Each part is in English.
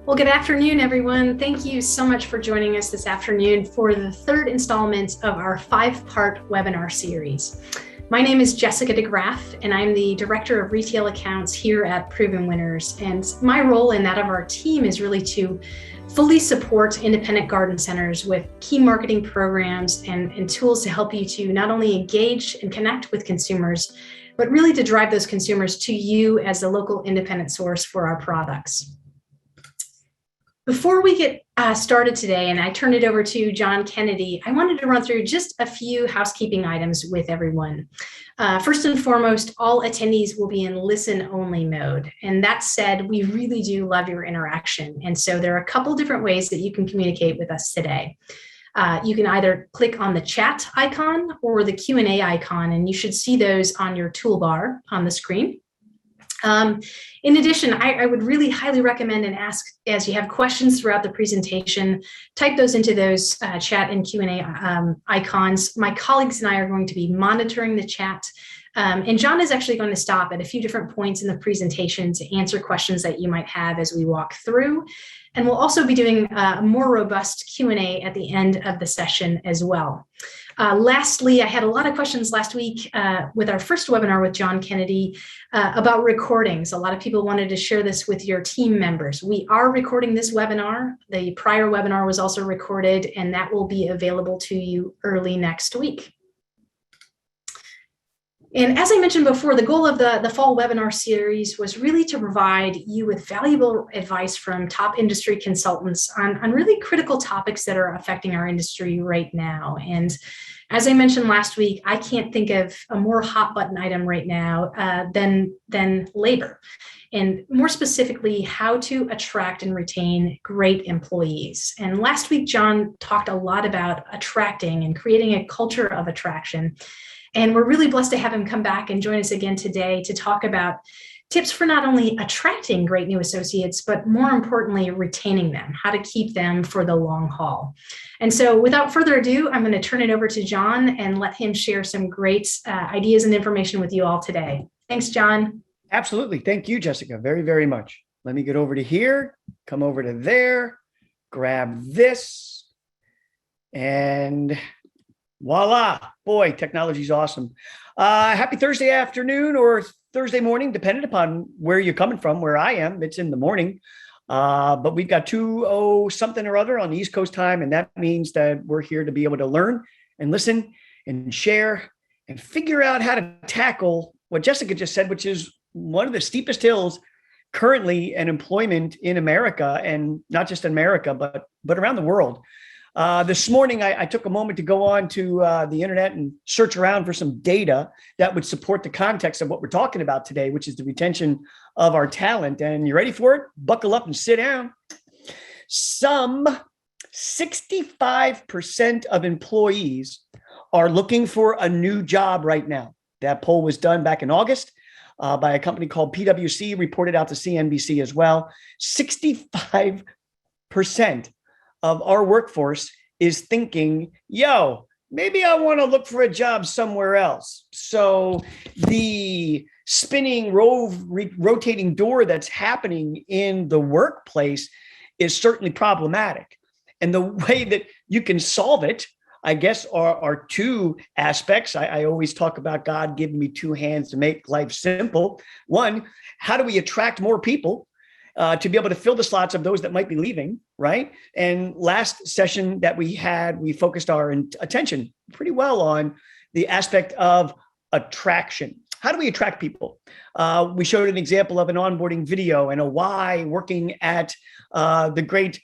Well, good afternoon, everyone. Thank you so much for joining us this afternoon for the third installment of our 5-part webinar series. My name is Jessica DeGraff, and I'm the Director of Retail Accounts here at Proven Winners. And my role and that of our team is really to fully support independent garden centers with key marketing programs and tools to help you to not only engage and connect with consumers, but really to drive those consumers to you as a local independent source for our products. Before we get started today, and I turn it over to John Kennedy, I wanted to run through just a few housekeeping items with everyone. First and foremost, all attendees will be in listen-only mode. And that said, we really do love your interaction. And so there are a couple different ways that you can communicate with us today. You can either click on the chat icon or the Q&A icon, and you should see those on your toolbar on the screen. In addition, I would really highly recommend and ask, as you have questions throughout the presentation, type those into those chat and Q&A icons. My colleagues and I are going to be monitoring the chat. And John is actually going to stop at a few different points in the presentation to answer questions that you might have as we walk through. And we'll also be doing a more robust Q&A at the end of the session as well. Lastly, I had a lot of questions last week with our first webinar with John Kennedy about recordings. A lot of people wanted to share this with your team members. We are recording this webinar. The prior webinar was also recorded, and that will be available to you early next week. And as I mentioned before, the goal of the fall webinar series was really to provide you with valuable advice from top industry consultants on really critical topics that are affecting our industry right now. And as I mentioned last week, I can't think of a more hot button item right now than labor, and more specifically, how to attract and retain great employees. And last week, John talked a lot about attracting and creating a culture of attraction. And we're really blessed to have him come back and join us again today to talk about tips for not only attracting great new associates, but more importantly, retaining them, how to keep them for the long haul. And so without further ado, I'm going to turn it over to John and let him share some great ideas and information with you all today. Thanks, John. Absolutely. Thank you, Jessica, very, very much. Let me get over to here, come over to there, grab this, and voila. Boy, technology is awesome. Happy Thursday afternoon or Thursday morning, depending upon where you're coming from. Where I am, it's in the morning. But we've got 2:00 something or other on the East Coast time. And that means that we're here to be able to learn and listen and share and figure out how to tackle what Jessica just said, which is one of the steepest hills currently in employment in America, and not just in America, but around the world. This morning, I took a moment to go on to the internet and search around for some data that would support the context of what we're talking about today, which is the retention of our talent. And you ready for it? Buckle up and sit down. Some 65% of employees are looking for a new job right now. That poll was done back in August by a company called PwC, reported out to CNBC as well. 65% of our workforce is thinking, yo, maybe I want to look for a job somewhere else. So the spinning, rotating door that's happening in the workplace is certainly problematic. And the way that you can solve it, I guess, are two aspects. I always talk about God giving me two hands to make life simple. One, how do we attract more people to be able to fill the slots of those that might be leaving, right? And last session that we had, we focused our attention pretty well on the aspect of attraction. How do we attract people? We showed an example of an onboarding video and a why working at the great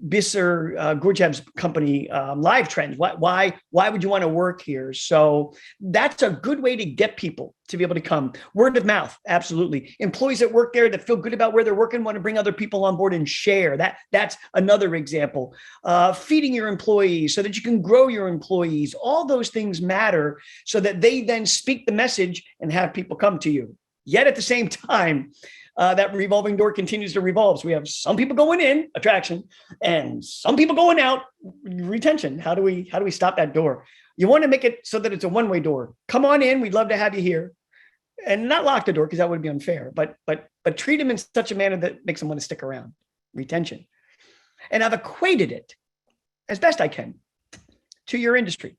Bisser Gurjev's company, Live Trends. Why would you want to work here? So that's a good way to get people to be able to come. Word of mouth, absolutely. Employees that work there that feel good about where they're working want to bring other people on board and share. That's another example. Feeding your employees so that you can grow your employees. All those things matter so that they then speak the message and have people come to you. Yet at the same time, that revolving door continues to revolve. So we have some people going in, attraction, and some people going out, retention. How do we stop that door? You want to make it so that it's a one-way door. Come on in. We'd love to have you here. And not lock the door because that would be unfair. But but treat them in such a manner that makes them want to stick around. Retention. And I've equated it as best I can to your industry.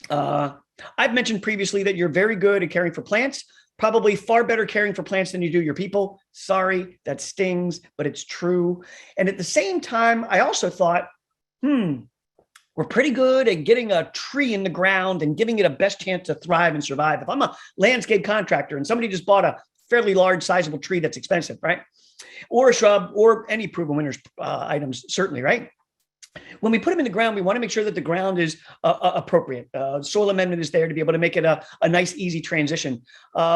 I've mentioned previously that you're very good at caring for plants, probably far better caring for plants than you do your people. Sorry, that stings, but it's true. And at the same time, I also thought, we're pretty good at getting a tree in the ground and giving it a best chance to thrive and survive. If I'm a landscape contractor and somebody just bought a fairly large, sizable tree that's expensive, right? Or a shrub or any proven winners items, certainly, right? When we put them in the ground, we want to make sure that the ground is appropriate. Soil amendment is there to be able to make it a nice, easy transition.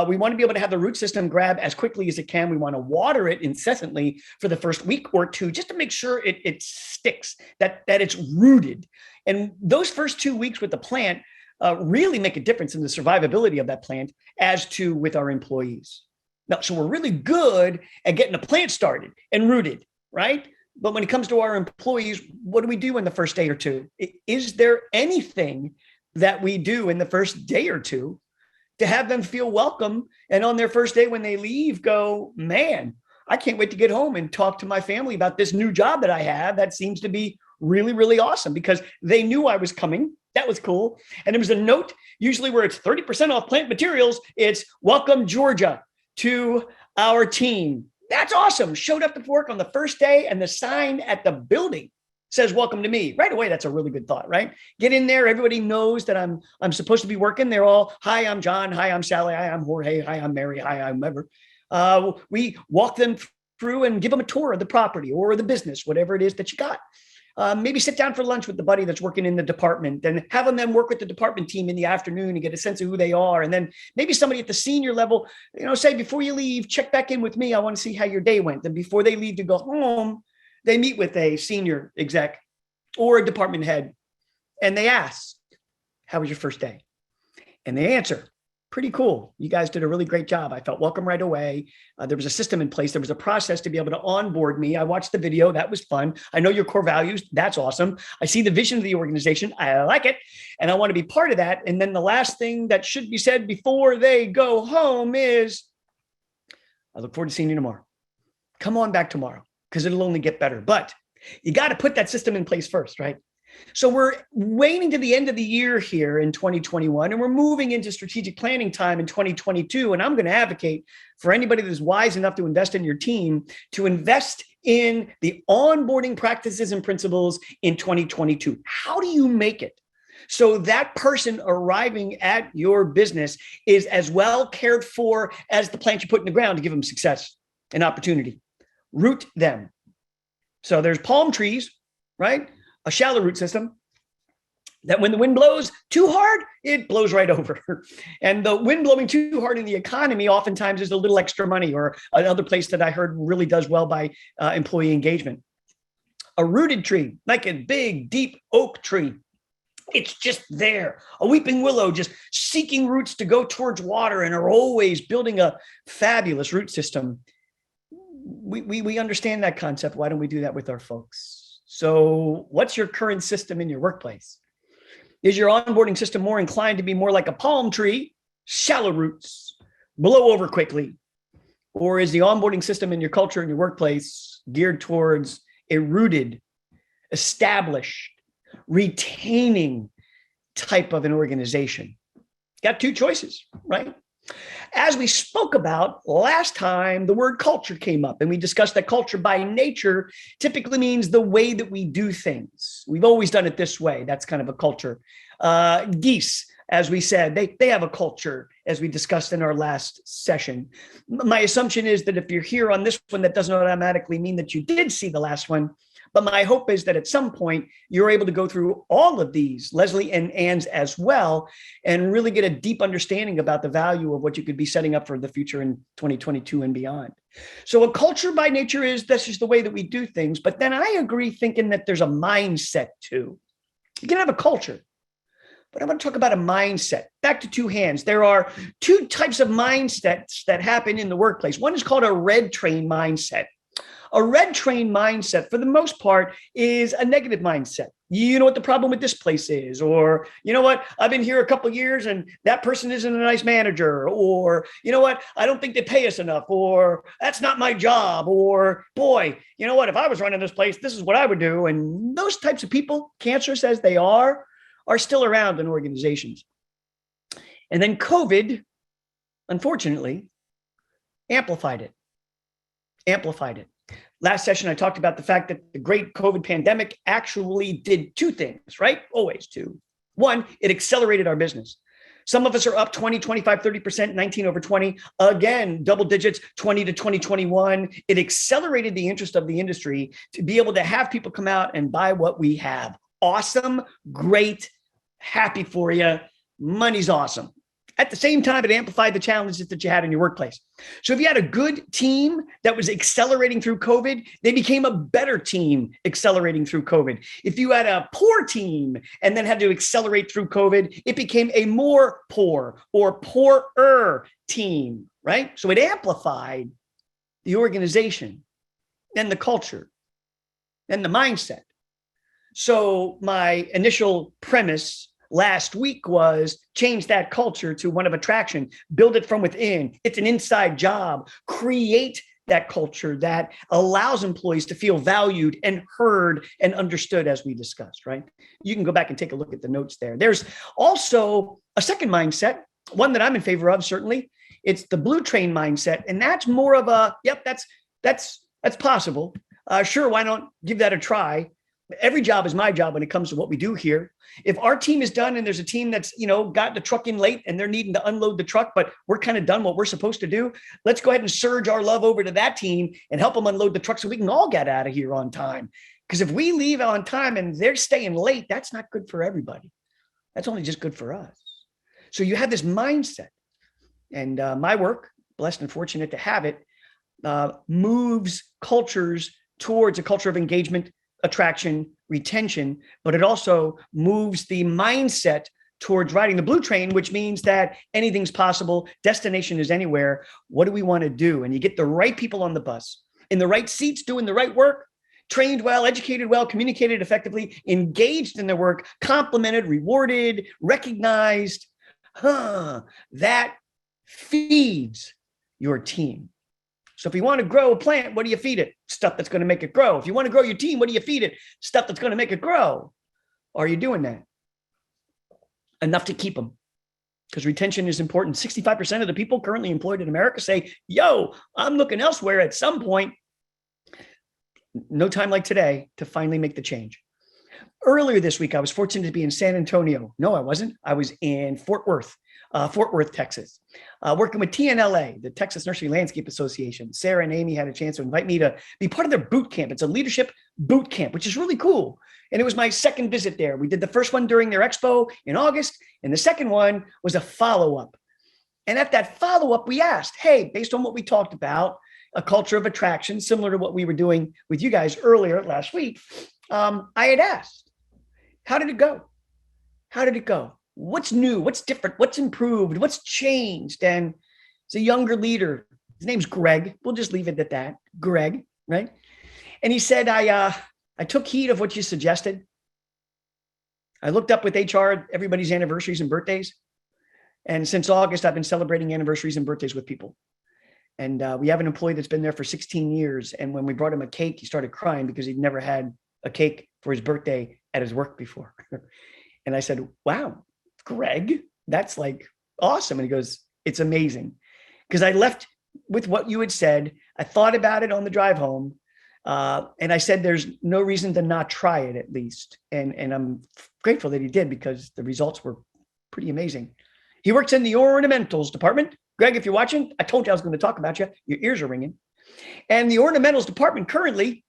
We want to be able to have the root system grab as quickly as it can. We want to water it incessantly for the first week or two, just to make sure it sticks, that it's rooted. And those first 2 weeks with the plant really make a difference in the survivability of that plant, as to with our employees. Now, so we're really good at getting a plant started and rooted, right? But when it comes to our employees, what do we do in the first day or two? Is there anything that we do in the first day or two to have them feel welcome? And on their first day when they leave, go, man, I can't wait to get home and talk to my family about this new job that I have. That seems to be really, really awesome, because they knew I was coming. That was cool. And there was a note, usually where it's 30% off plant materials. It's welcome, Georgia, to our team. That's awesome. Showed up to work on the first day, and the sign at the building says, welcome to me. Right away, that's a really good thought, right? Get in there. Everybody knows that I'm supposed to be working. They're all, hi, I'm John. Hi, I'm Sally. Hi, I'm Jorge. Hi, I'm Mary. Hi, I'm whoever. We walk them through and give them a tour of the property or the business, whatever it is that you got. Maybe sit down for lunch with the buddy that's working in the department, and have them then work with the department team in the afternoon and get a sense of who they are. And then maybe somebody at the senior level, say, before you leave, check back in with me. I want to see how your day went. And before they leave to go home, they meet with a senior exec or a department head, and they ask, how was your first day? And they answer, pretty cool. You guys did a really great job. I felt welcome right away. There was a system in place. There was a process to be able to onboard me. I watched the video. That was fun. I know your core values. That's awesome. I see the vision of the organization. I like it. And I want to be part of that. And then the last thing that should be said before they go home is, I look forward to seeing you tomorrow. Come on back tomorrow, because it'll only get better. But you got to put that system in place first, right? So we're waiting to the end of the year here in 2021, and we're moving into strategic planning time in 2022. And I'm going to advocate for anybody that's wise enough to invest in your team to invest in the onboarding practices and principles in 2022. How do you make it so that person arriving at your business is as well cared for as the plant you put in the ground to give them success and opportunity? Root them. So there's palm trees, right? A shallow root system that when the wind blows too hard, it blows right over. And the wind blowing too hard in the economy oftentimes is a little extra money, or another place that I heard really does well by employee engagement. A rooted tree, like a big, deep oak tree, it's just there. A weeping willow just seeking roots to go towards water and are always building a fabulous root system. We understand that concept. Why don't we do that with our folks? So what's your current system in your workplace? Is your onboarding system more inclined to be more like a palm tree, shallow roots, blow over quickly? Or is the onboarding system in your culture in your workplace geared towards a rooted, established, retaining type of an organization? Got two choices, right? As we spoke about last time, the word culture came up, and we discussed that culture by nature typically means the way that we do things. We've always done it this way. That's kind of a culture. Geese, as we said, they have a culture, as we discussed in our last session. My assumption is that if you're here on this one, that doesn't automatically mean that you did see the last one. But my hope is that at some point you're able to go through all of these, Leslie and Ann's as well, and really get a deep understanding about the value of what you could be setting up for the future in 2022 and beyond. So a culture by nature is this is the way that we do things. But then I agree thinking that there's a mindset too. You can have a culture, but I want to talk about a mindset. Back to two hands. There are two types of mindsets that happen in the workplace. One is called a red train mindset. A red train mindset, for the most part, is a negative mindset. You know what the problem with this place is, or you know what, I've been here a couple of years and that person isn't a nice manager, or you know what, I don't think they pay us enough, or that's not my job, or boy, you know what, if I was running this place, this is what I would do. And those types of people, cancerous as they are still around in organizations. And then COVID, unfortunately, amplified it. Last session, I talked about the fact that the great COVID pandemic actually did two things, right? Always two. One, it accelerated our business. Some of us are up 20, 25, 30%, 19 over 20. Again, double digits, 20 to 2021. It accelerated the interest of the industry to be able to have people come out and buy what we have. Awesome, great, happy for you. Money's awesome. At the same time, it amplified the challenges that you had in your workplace. So if you had a good team that was accelerating through COVID, they became a better team accelerating through COVID. If you had a poor team and then had to accelerate through COVID, it became a more poor or poorer team, right? So it amplified the organization and the culture and the mindset. So my initial premise last week was change that culture to one of attraction, build it from within. It's an inside job. Create that culture that allows employees to feel valued and heard and understood, as we discussed, right? You can go back and take a look at the notes there. There's also a second mindset, one that I'm in favor of, certainly. It's the blue train mindset. And that's more of a, yep, that's possible. Sure, why not give that a try? Every job is my job when it comes to what we do here. If our team is done and there's a team that's, got the truck in late and they're needing to unload the truck, but we're kind of done what we're supposed to do, let's go ahead and surge our love over to that team and help them unload the truck so we can all get out of here on time. Because if we leave on time and they're staying late, that's not good for everybody. That's only just good for us. So you have this mindset. And my work, blessed and fortunate to have it, moves cultures towards a culture of engagement, attraction, retention, but it also moves the mindset towards riding the blue train, which means that anything's possible. Destination is anywhere. What do we want to do? And you get the right people on the bus, in the right seats, doing the right work, trained well, educated well, communicated effectively, engaged in their work, complimented, rewarded, recognized. That feeds your team. So if you want to grow a plant, what do you feed it? Stuff that's going to make it grow. If you want to grow your team, what do you feed it? Stuff that's going to make it grow. Are you doing that? Enough to keep them. Because retention is important. 65% of the people currently employed in America say, yo, I'm looking elsewhere at some point. No time like today to finally make the change. Earlier this week, I was fortunate to be in San Antonio. No, I wasn't. I was in Fort Worth, Texas, working with TNLA, the Texas Nursery Landscape Association. Sarah and Amy had a chance to invite me to be part of their boot camp. It's a leadership boot camp, which is really cool. And it was my second visit there. We did the first one during their expo in August, and the second one was a follow-up. And at that follow-up, we asked, hey, based on what we talked about, a culture of attraction, similar to what we were doing with you guys earlier last week, I had asked, how did it go? How did it go? What's new? What's different? What's improved? What's changed? And it's a younger leader. His name's Greg. We'll just leave it at that. Greg, right? And he said, I took heed of what you suggested. I looked up with HR everybody's anniversaries and birthdays. And since August, I've been celebrating anniversaries and birthdays with people. And we have an employee that's been there for 16 years. And when we brought him a cake, he started crying because he'd never had a cake for his birthday at his work before. And I said, wow, Greg, that's like awesome. And he goes, it's amazing. Because I left with what you had said. I thought about it on the drive home. And I said, there's no reason to not try it at least. And I'm grateful that he did because the results were pretty amazing. He works in the ornamentals department. Greg, if you're watching, I told you I was going to talk about you. Your ears are ringing. And the ornamentals department currently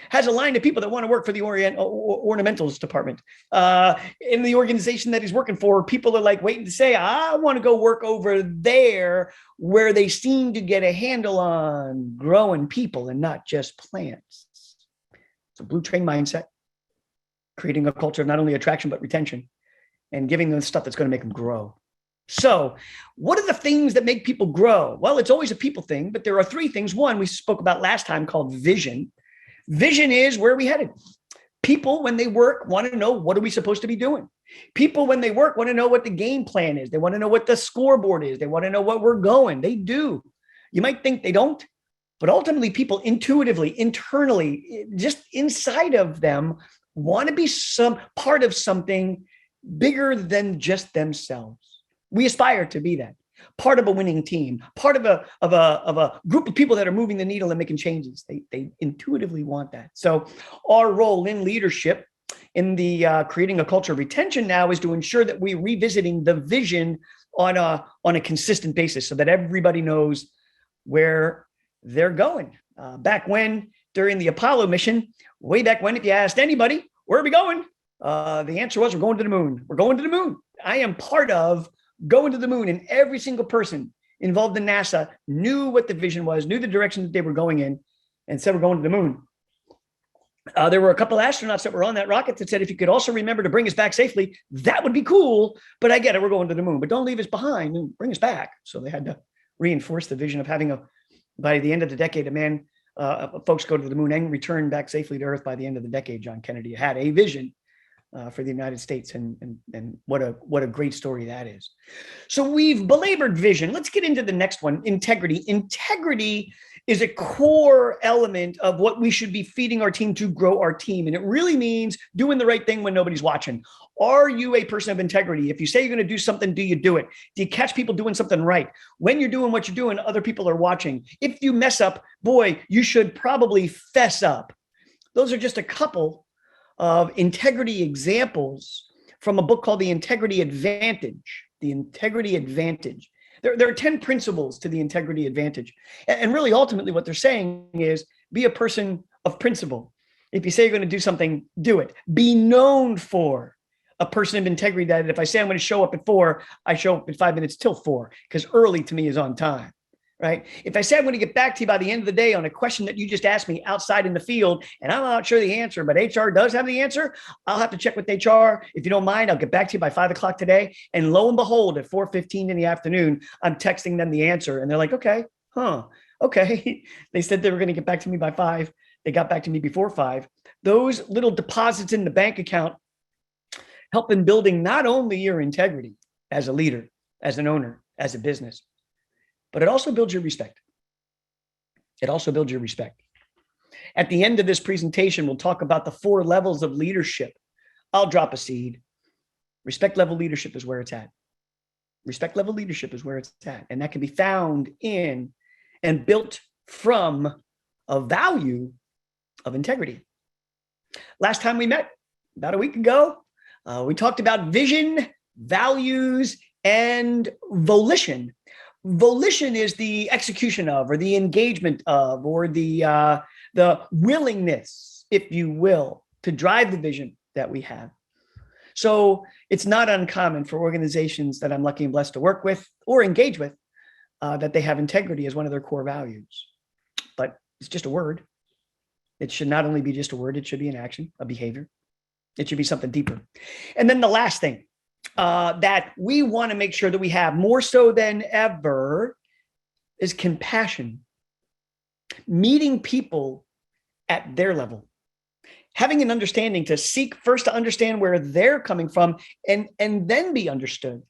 has a line of people that want to work for the ornamentals department. In the organization that he's working for, people are like waiting to say, I want to go work over there where they seem to get a handle on growing people and not just plants. It's a blue train mindset, creating a culture of not only attraction, but retention, and giving them stuff that's going to make them grow. So what are the things that make people grow? Well, it's always a people thing, but there are three things. One, we spoke about last time, called vision. Vision is where are we headed? People, when they work, want to know, what are we supposed to be doing? People, when they work, want to know what the game plan is. They want to know what the scoreboard is. They want to know what we're going. They do. You might think they don't, but ultimately people intuitively, internally, just inside of them want to be some part of something bigger than just themselves. We aspire to be that. Part of a winning team, part of a group of people that are moving the needle and making changes. They intuitively want that. So our role in leadership, in the creating a culture of retention now, is to ensure that we're revisiting the vision on a consistent basis so that everybody knows where they're going. Back when, during the Apollo mission, way back when, if you asked anybody, where are we going? The answer was, we're going to the moon. We're going to the moon. I am part of going to the moon, and every single person involved in NASA knew what the vision was, knew the direction that they were going in, and said, we're going to the moon. There were a couple of astronauts that were on that rocket that said, if you could also remember to bring us back safely, that would be cool. But I get it, we're going to the moon, but don't leave us behind and bring us back. So they had to reinforce the vision of having by the end of the decade, folks go to the moon and return back safely to Earth by the end of the decade. John Kennedy had a vision for the United States, and what a great story that is. So we've belabored vision. Let's get into the next one, integrity. Integrity is a core element of what we should be feeding our team to grow our team. And it really means doing the right thing when nobody's watching. Are you a person of integrity? If you say you're going to do something, do you do it? Do you catch people doing something right? When you're doing what you're doing, other people are watching. If you mess up, boy, you should probably fess up. Those are just a couple of integrity examples from a book called The Integrity Advantage. The Integrity Advantage. There are 10 principles to the Integrity Advantage. And really, ultimately, what they're saying is be a person of principle. If you say you're going to do something, do it. Be known for a person of integrity, that if I say I'm going to show up at 4, I show up at 5 minutes till 4, because early to me is on time. Right? If I say I'm going to get back to you by the end of the day on a question that you just asked me outside in the field, and I'm not sure the answer, but HR does have the answer, I'll have to check with HR. If you don't mind, I'll get back to you by 5 o'clock today. And lo and behold, at 4:15 in the afternoon, I'm texting them the answer. And they're like, okay. They said they were going to get back to me by 5. They got back to me before 5. Those little deposits in the bank account help in building not only your integrity as a leader, as an owner, as a business, but it also builds your respect. It also builds your respect. At the end of this presentation, we'll talk about the 4 levels of leadership. I'll drop a seed. Respect level leadership is where it's at. Respect level leadership is where it's at. And that can be found in and built from a value of integrity. Last time we met, about a week ago, we talked about vision, values, and volition. Volition is the execution of, or the engagement of, or the willingness, if you will, to drive the vision that we have. So it's not uncommon for organizations that I'm lucky and blessed to work with or engage with that they have integrity as one of their core values. But it's just a word. It should not only be just a word, it should be an action, a behavior. It should be something deeper. And then the last thing that we want to make sure that we have more so than ever is compassion. Meeting people at their level. Having an understanding to seek first to understand where they're coming from and then be understood.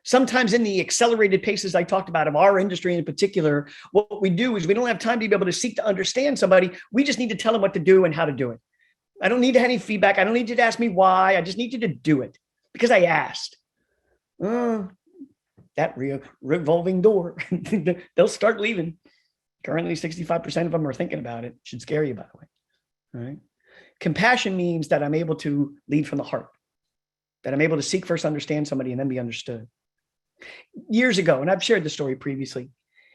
Sometimes in the accelerated paces I talked about of our industry in particular, what we do is we don't have time to be able to seek to understand somebody. We just need to tell them what to do and how to do it. I don't need any feedback. I don't need you to ask me why. I just need you to do it because I asked. That revolving door, they'll start leaving. Currently, 65% of them are thinking about it. Should scare you, by the way. All right. Compassion means that I'm able to lead from the heart, that I'm able to seek first, understand somebody, and then be understood. Years ago, and I've shared the story previously,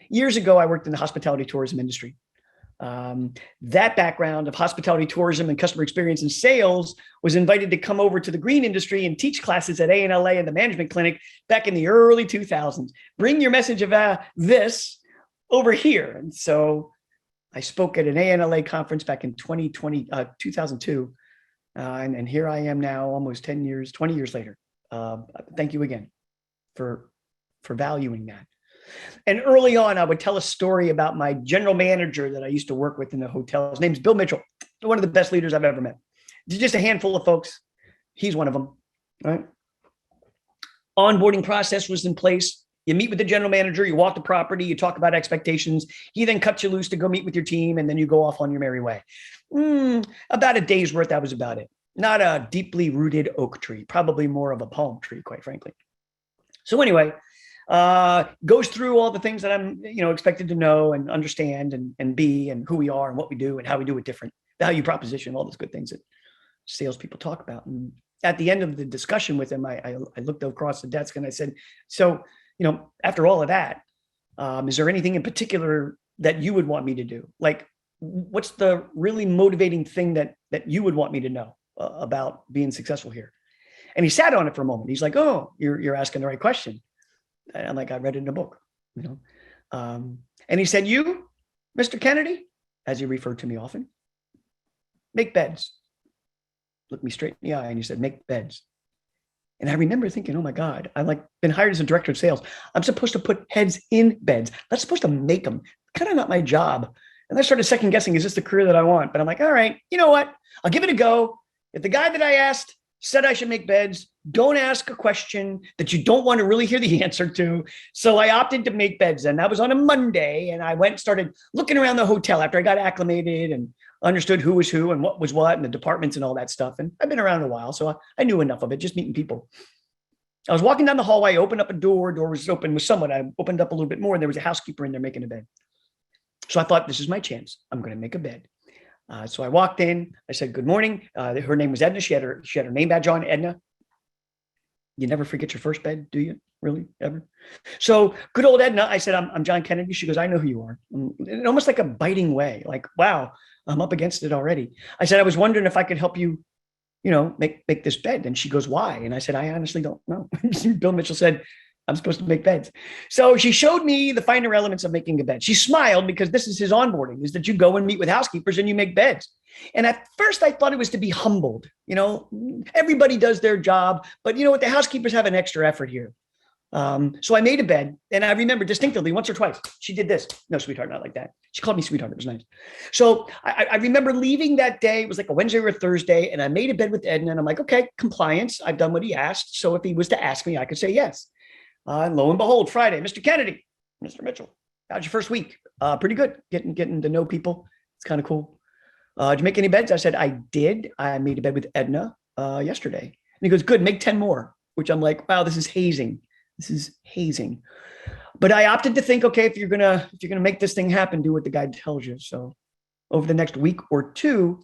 years ago, I worked in the hospitality tourism industry. That background of hospitality tourism and customer experience and sales was invited to come over to the green industry and teach classes at ANLA and the management clinic back in the early 2000s. Bring your message of this over here. And so I spoke at an ANLA conference back in 2002. And here I am now, almost 20 years later. Thank you again for for valuing that. And early on, I would tell a story about my general manager that I used to work with in the hotel. His name's Bill Mitchell, one of the best leaders I've ever met. Just a handful of folks. He's one of them, right? Onboarding process was in place. You meet with the general manager, you walk the property, you talk about expectations. He then cuts you loose to go meet with your team, and then you go off on your merry way. About a day's worth, that was about it. Not a deeply rooted oak tree, probably more of a palm tree, quite frankly. So anyway, goes through all the things that I'm, expected to know and understand and be, and who we are and what we do and how we do it different, value proposition, all those good things that salespeople talk about. And at the end of the discussion with him, I looked across the desk and I said, so, after all of that, is there anything in particular that you would want me to do? Like, what's the really motivating thing that you would want me to know about being successful here? And he sat on it for a moment. He's like, oh, you're asking the right question. And I'm like, I read it in a book, and he said, you, Mr. Kennedy, as he referred to me often, make beds. Looked me straight in the eye and he said, make beds. And I remember thinking, oh my God, I'm like been hired as a director of sales. I'm supposed to put heads in beds. Not supposed to make them. Kind of not my job. And I started second guessing, is this the career that I want? But I'm like, all right, you know what? I'll give it a go. If the guy that I asked said I should make beds, don't ask a question that you don't want to really hear the answer to. So I opted to make beds. And that was on a Monday. And I went and started looking around the hotel after I got acclimated and understood who was who and what was what and the departments and all that stuff. And I've been around a while, so I knew enough of it, just meeting people. I was walking down the hallway, opened up a door was open with someone. I opened up a little bit more and there was a housekeeper in there making a bed. So I thought, this is my chance. I'm going to make a bed. So I walked in, I said, good morning. Her name was Edna. She had her name badge on, Edna. You never forget your first bed, do you? Really, ever? So good old Edna, I said, I'm John Kennedy. She goes, I know who you are. In almost like a biting way, like, wow, I'm up against it already. I said, I was wondering if I could help you, make this bed. And she goes, why? And I said, I honestly don't know. Bill Mitchell said, I'm supposed to make beds. So she showed me the finer elements of making a bed. She smiled because this is his onboarding, is that you go and meet with housekeepers and you make beds. And at first I thought it was to be humbled. Everybody does their job, but what, the housekeepers have an extra effort here. So I made a bed, and I remember distinctively once or twice, she did this. No, sweetheart, not like that. She called me sweetheart. It was nice. So I remember leaving that day. It was like a Wednesday or a Thursday, and I made a bed with Edna, and I'm like, okay, compliance. I've done what he asked. So if he was to ask me, I could say yes. Lo and behold, Friday, Mr. Kennedy, Mr. Mitchell, how's your first week? Pretty good. Getting to know people. It's kind of cool. Did you make any beds? I said, I did. I made a bed with Edna yesterday. And he goes, good, make 10 more, which I'm like, wow, this is hazing. This is hazing. But I opted to think, okay, if you're gonna make this thing happen, do what the guy tells you. So over the next week or two,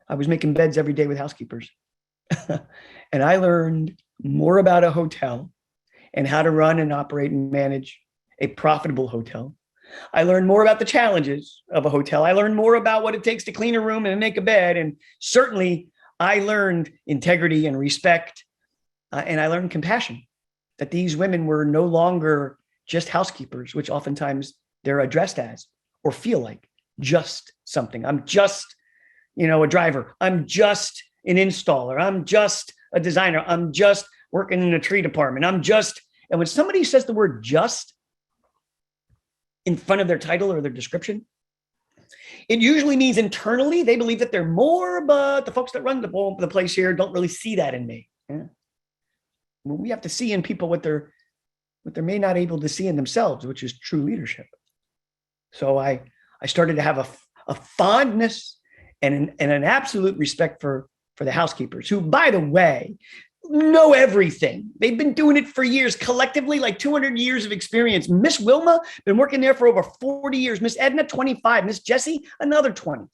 I was making beds every day with housekeepers. And I learned more about a hotel and how to run and operate and manage a profitable hotel. I learned more about the challenges of a hotel. I learned more about what it takes to clean a room and make a bed. And certainly I learned integrity and respect. And I learned compassion, that these women were no longer just housekeepers, which oftentimes they're addressed as or feel like just something. I'm just, a driver. I'm just an installer. I'm just a designer. I'm just working in a tree department. And when somebody says the word just in front of their title or their description, it usually means internally they believe that they're more, but the folks that run the place here don't really see that in me. Yeah. Well, we have to see in people what they're may not able to see in themselves, which is true leadership. So I started to have a fondness and an absolute respect for the housekeepers, who, by the way, know everything. They've been doing it for years, collectively, like 200 years of experience. Miss Wilma, been working there for over 40 years. Miss Edna, 25. Miss Jessie, another 20.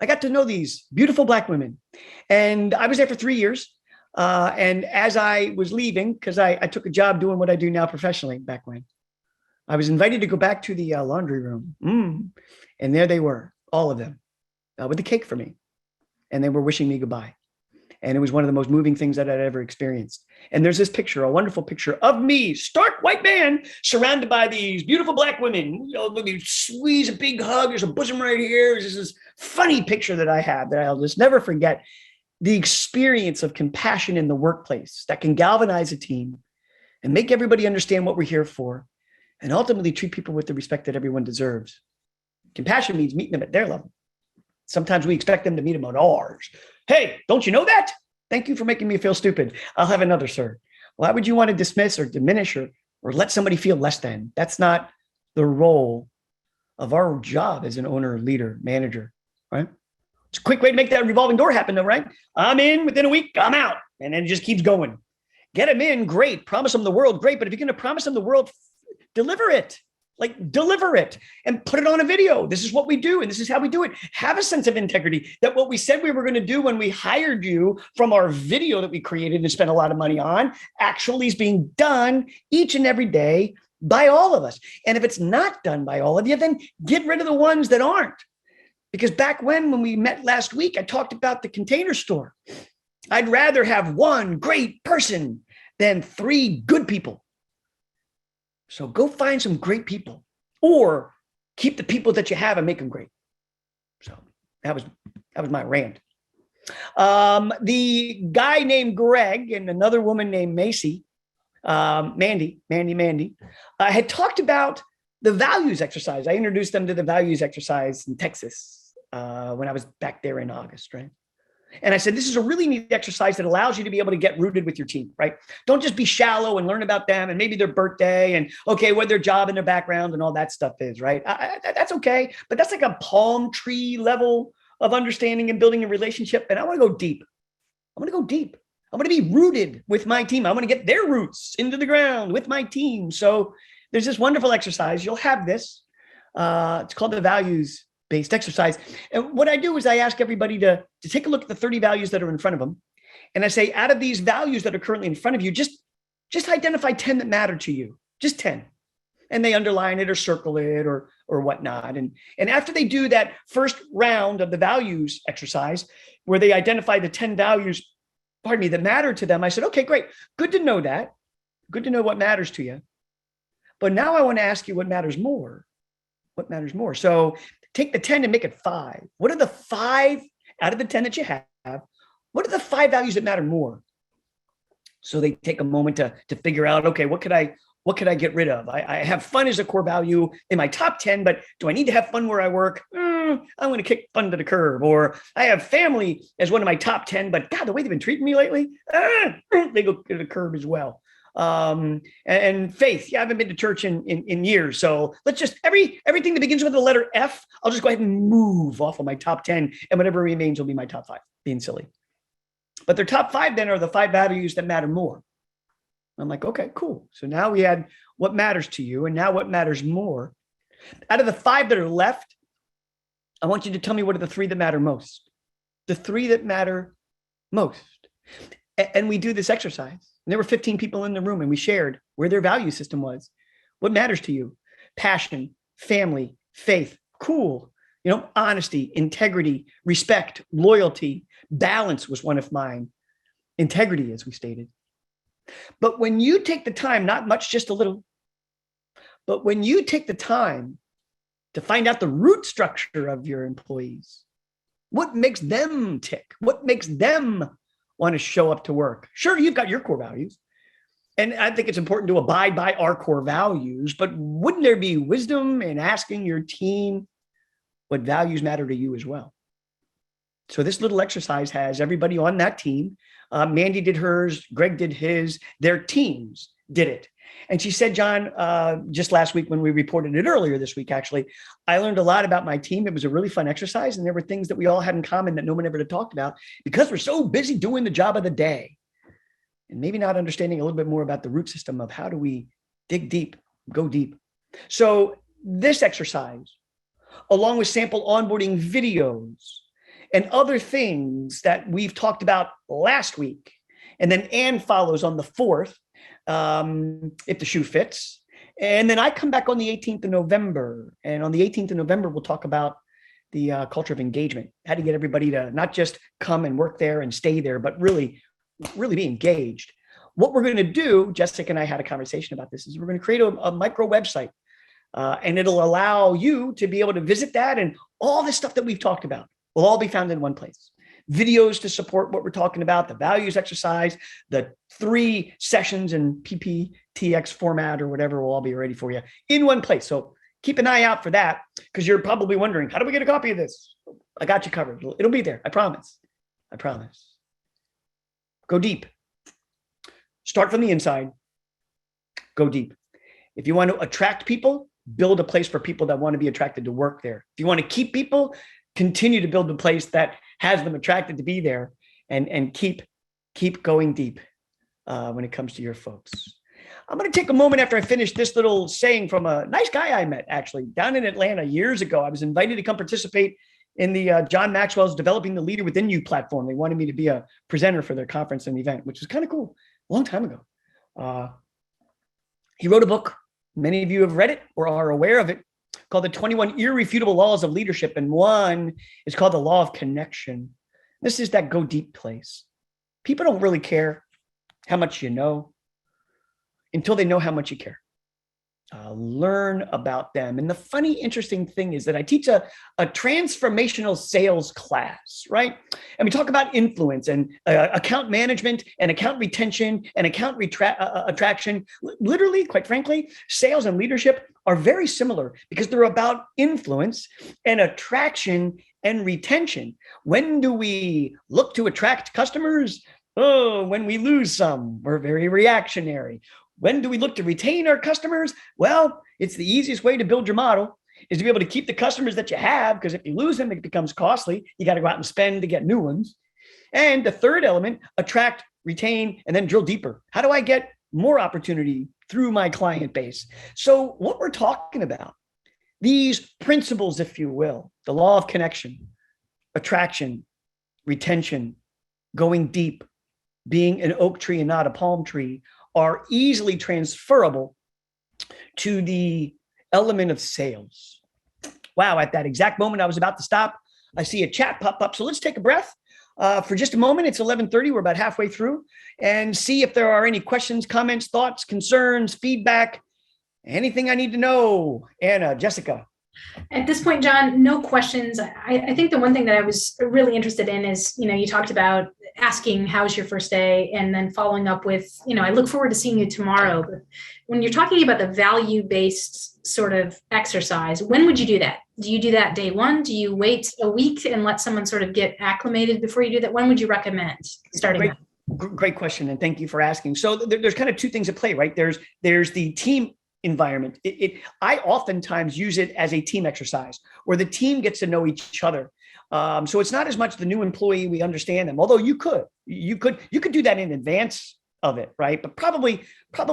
I got to know these beautiful Black women. And I was there for 3 years. And as I was leaving, because I took a job doing what I do now professionally back when, I was invited to go back to the laundry room. And there they were, all of them, with a cake for me. And they were wishing me goodbye. And it was one of the most moving things that I'd ever experienced. And there's this picture, a wonderful picture of me, stark white man, surrounded by these beautiful Black women. Let me squeeze a big hug. There's a bosom right here. There's this funny picture that I have that I'll just never forget. The experience of compassion in the workplace that can galvanize a team and make everybody understand what we're here for, and ultimately treat people with the respect that everyone deserves. Compassion means meeting them at their level. Sometimes we expect them to meet them on ours. Hey, don't you know that? Thank you for making me feel stupid. I'll have another, sir. Why would you want to dismiss or diminish or let somebody feel less than? That's not the role of our job as an owner, leader, manager, right? It's a quick way to make that revolving door happen, though, right? I'm in within a week, I'm out. And then it just keeps going. Get them in, great. Promise them the world, great. But if you're going to promise them the world, deliver it. Like, deliver it and put it on a video. This is what we do, and this is how we do it. Have a sense of integrity that what we said we were going to do when we hired you from our video that we created and spent a lot of money on actually is being done each and every day by all of us. And if it's not done by all of you, then get rid of the ones that aren't. Because back when we met last week, I talked about the Container Store. I'd rather have one great person than 3 good people. So go find some great people, or keep the people that you have and make them great. So that was my rant. The guy named Greg and another woman named Mandy, had talked about the values exercise. I introduced them to the values exercise in Texas when I was back there in August, right? And I said, this is a really neat exercise that allows you to be able to get rooted with your team, right? Don't just be shallow and learn about them and maybe their birthday and, okay, what their job and their background and all that stuff is, right? That's okay. But that's like a palm tree level of understanding and building a relationship. And I want to go deep. I'm going to go deep. I'm going to be rooted with my team. I'm going to get their roots into the ground with my team. So there's this wonderful exercise. You'll have this. It's called the values-based exercise. And what I do is I ask everybody to take a look at the 30 values that are in front of them. And I say, out of these values that are currently in front of you, just identify 10 that matter to you, just 10. And they underline it or circle it or whatnot. And after they do that first round of the values exercise, where they identify the 10 values, that matter to them, I said, okay, great. Good to know that. Good to know what matters to you. But now I want to ask you what matters more. What matters more? So take the 10 and make it 5. What are the 5 out of the 10 that you have? What are the 5 values that matter more? So they take a moment to figure out, okay, what could I get rid of? I have fun as a core value in my top 10, but do I need to have fun where I work? I'm going to kick fun to the curb. Or I have family as one of my top 10, but God, the way they've been treating me lately, they go to the curb as well. And faith. Yeah, I haven't been to church in years. So let's just, everything that begins with the letter F, I'll just go ahead and move off of my top 10, and whatever remains will be my top 5, being silly. But their top 5 then are the 5 values that matter more. I'm like, okay, cool. So now we had what matters to you, and now what matters more. Out of the 5 that are left, I want you to tell me what are the 3 that matter most. The 3 that matter most. And we do this exercise. And there were 15 people in the room, and we shared where their value system was. What matters to you? Passion, family, faith, cool. Honesty, integrity, respect, loyalty, balance was one of mine. Integrity, as we stated. But when you take the time, not much, just a little, but when you take the time to find out the root structure of your employees, what makes them tick? What makes them want to show up to work? Sure, you've got your core values, and I think it's important to abide by our core values, but wouldn't there be wisdom in asking your team what values matter to you as well? So this little exercise has everybody on that team. Mandy did hers, Greg did his, their teams did it. And she said, John, just last week when we reported it earlier this week, actually, I learned a lot about my team. It was a really fun exercise. And there were things that we all had in common that no one ever talked about because we're so busy doing the job of the day and maybe not understanding a little bit more about the root system of how do we dig deep, go deep. So this exercise, along with sample onboarding videos and other things that we've talked about last week, and then Ann follows on the 4th, if the shoe fits. And then I come back on the 18th of November. And on the 18th of November, we'll talk about the culture of engagement, how to get everybody to not just come and work there and stay there, but really be engaged. What we're going to do, Jessica and I had a conversation about this, is we're going to create a micro website. And it'll allow you to be able to visit that, and all this stuff that we've talked about will all be found in one place. videos to support what we're talking about, the values exercise, the 3 sessions in PPTX format or whatever will all be ready for you in one place. So keep an eye out for that, because you're probably wondering, how do we get a copy of this? I got you covered. It'll be there. I promise. I promise. Go deep. Start from the inside. Go deep. If you want to attract people, build a place for people that want to be attracted to work there. If you want to keep people, continue to build a place that has them attracted to be there, and keep going deep when it comes to your folks. I'm going to take a moment after I finish this little saying from a nice guy I met actually down in Atlanta years ago. I was invited to come participate in the John Maxwell's Developing the Leader Within You platform. They wanted me to be a presenter for their conference and event, which was kind of cool. A long time ago. He wrote a book. Many of you have read it or are aware of it, called The 21 Irrefutable Laws of Leadership. And one is called The Law of Connection. This is that go deep place. People don't really care how much you know until they know how much you care. Learn about them. And the funny, interesting thing is that I teach a transformational sales class, right? And we talk about influence and account management and account retention and account attraction. Literally, quite frankly, sales and leadership are very similar because they're about influence and attraction and retention. When do we look to attract customers? Oh, when we lose some, we're very reactionary. When do we look to retain our customers? Well, it's the easiest way to build your model is to be able to keep the customers that you have, because if you lose them, it becomes costly. You got to go out and spend to get new ones. And the third element, attract, retain, and then drill deeper. How do I get more opportunity through my client base? So what we're talking about, these principles, if you will, the law of connection, attraction, retention, going deep, being an oak tree and not a palm tree, are easily transferable to the element of sales. Wow, at that exact moment I was about to stop, I see a chat pop up. So let's take a breath for just a moment. It's 11:30. We're about halfway through, and see if there are any questions, comments, thoughts, concerns, feedback, anything I need to know. Anna, Jessica. At this point, John, no questions. I think the one thing that I was really interested in is, you talked about asking, how's your first day? And then following up with, I look forward to seeing you tomorrow. But when you're talking about the value-based sort of exercise, when would you do that? Do you do that day one? Do you wait a week and let someone sort of get acclimated before you do that? When would you recommend starting that? Great question. And thank you for asking. So there's kind of two things at play, right? There's the team environment. I oftentimes use it as a team exercise where the team gets to know each other. So it's not as much the new employee, we understand them, although you could do that in advance of it, right? But probably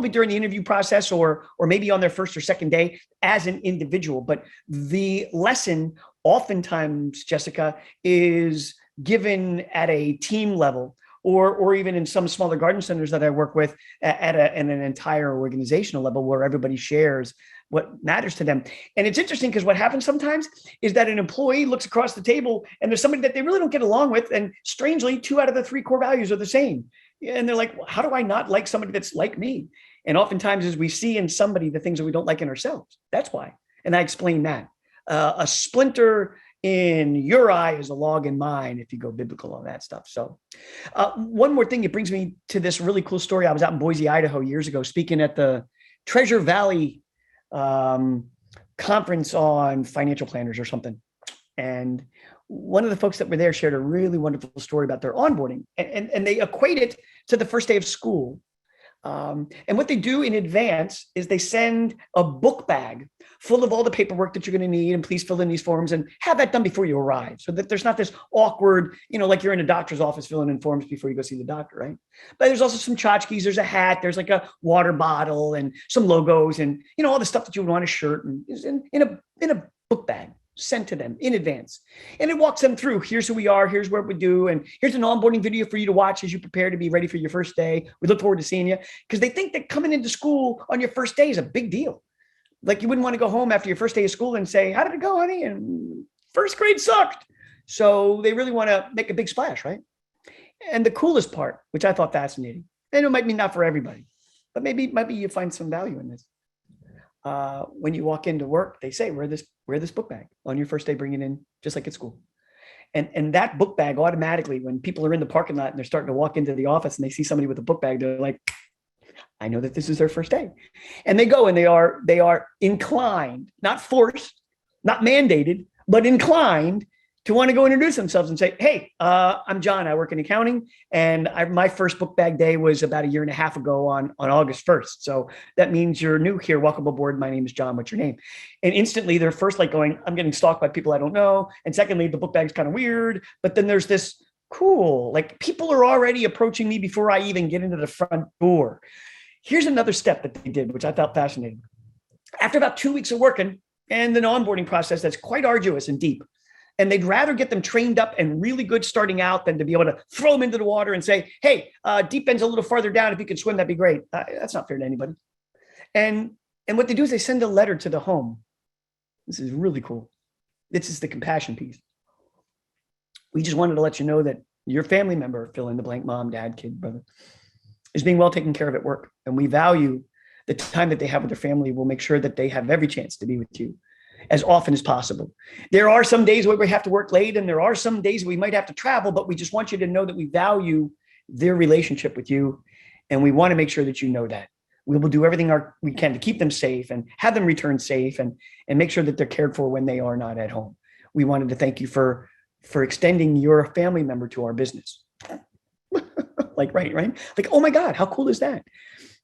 during the interview process or maybe on their first or second day as an individual. But the lesson oftentimes, Jessica, is given at a team level, or even in some smaller garden centers that I work with at an entire organizational level where everybody shares what matters to them. And it's interesting because what happens sometimes is that an employee looks across the table and there's somebody that they really don't get along with. And strangely, 2 out of the 3 core values are the same. And they're like, well, how do I not like somebody that's like me? And oftentimes as we see in somebody the things that we don't like in ourselves, that's why. And I explain that. A splinter in your eye is a log in mine, if you go biblical on that stuff. So one more thing, it brings me to this really cool story. I was out in Boise, Idaho years ago, speaking at the Treasure Valley conference on financial planners or something. And one of the folks that were there shared a really wonderful story about their onboarding, and they equate it to the first day of school. And what they do in advance is they send a book bag full of all the paperwork that you're going to need, and please fill in these forms and have that done before you arrive, so that there's not this awkward, like you're in a doctor's office filling in forms before you go see the doctor, right? But there's also some tchotchkes, there's a hat, there's like a water bottle and some logos and, all the stuff that you would want a shirt and is in a book bag sent to them in advance. And it walks them through, here's who we are, here's what we do, and here's an onboarding video for you to watch as you prepare to be ready for your first day. We look forward to seeing you, because they think that coming into school on your first day is a big deal. Like you wouldn't want to go home after your first day of school and say, how did it go, honey? And first grade sucked. So they really want to make a big splash, right? And the coolest part, which I thought fascinating, and it might be not for everybody, but maybe you find some value in this. When you walk into work, they say, wear this book bag on your first day, bring it in just like at school. And that book bag automatically, when people are in the parking lot and they're starting to walk into the office and they see somebody with a book bag, they're like, I know that this is their first day. And they go and they are inclined, not forced, not mandated, but inclined to want to go introduce themselves and say, hey, I'm John. I work in accounting. And my first book bag day was about a year and a half ago on August 1st. So that means you're new here. Welcome aboard. My name is John. What's your name? And instantly they're first like going, I'm getting stalked by people I don't know. And secondly, the book bag's kind of weird. But then there's this cool, like people are already approaching me before I even get into the front door. Here's another step that they did, which I thought fascinating. After about 2 weeks of working and an onboarding process that's quite arduous and deep, and they'd rather get them trained up and really good starting out than to be able to throw them into the water and say, hey, deep end's a little farther down. If you could swim, that'd be great. That's not fair to anybody. And what they do is they send a letter to the home. This is really cool. This is the compassion piece. We just wanted to let you know that your family member, fill in the blank, mom, dad, kid, brother, is being well taken care of at work. And we value the time that they have with their family. We'll make sure that they have every chance to be with you as often as possible. There are some days where we have to work late and there are some days we might have to travel, but we just want you to know that we value their relationship with you. And we want to make sure that you know that. We will do everything we can to keep them safe and have them return safe and make sure that they're cared for when they are not at home. We wanted to thank you for extending your family member to our business. Like, right? Like, oh my God, how cool is that?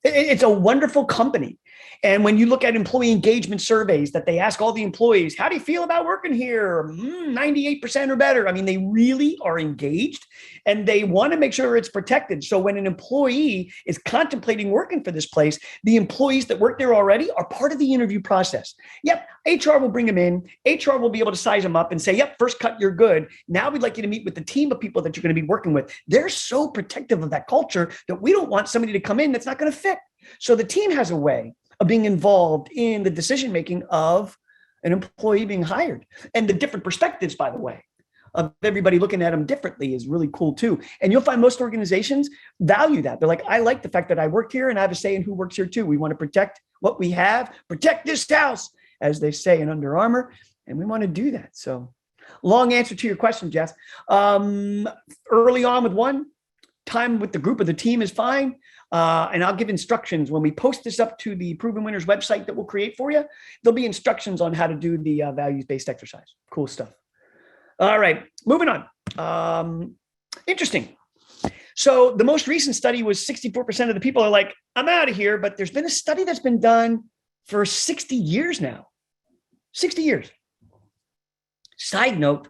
It's a wonderful company. And when you look at employee engagement surveys that they ask all the employees, how do you feel about working here? 98% or better. I mean, they really are engaged and they want to make sure it's protected. So when an employee is contemplating working for this place, the employees that work there already are part of the interview process. Yep, HR will bring them in. HR will be able to size them up and say, yep, first cut, you're good. Now we'd like you to meet with the team of people that you're going to be working with. They're so protective of that culture that we don't want somebody to come in that's not going to fit. So the team has a way of being involved in the decision-making of an employee being hired. And the different perspectives, by the way, of everybody looking at them differently is really cool too. And you'll find most organizations value that. They're like, I like the fact that I work here and I have a say in who works here too. We want to protect what we have, protect this house, as they say in Under Armour. And we want to do that. So long answer to your question, Jess. Early on with one, time with the group or the team is fine. And I'll give instructions when we post this up to the Proven Winners website that we'll create for you. There'll be instructions on how to do the values-based exercise. Cool stuff. All right, moving on. Interesting. So the most recent study was 64% of the people are like, I'm out of here. But there's been a study that's been done for 60 years now. 60 years. Side note,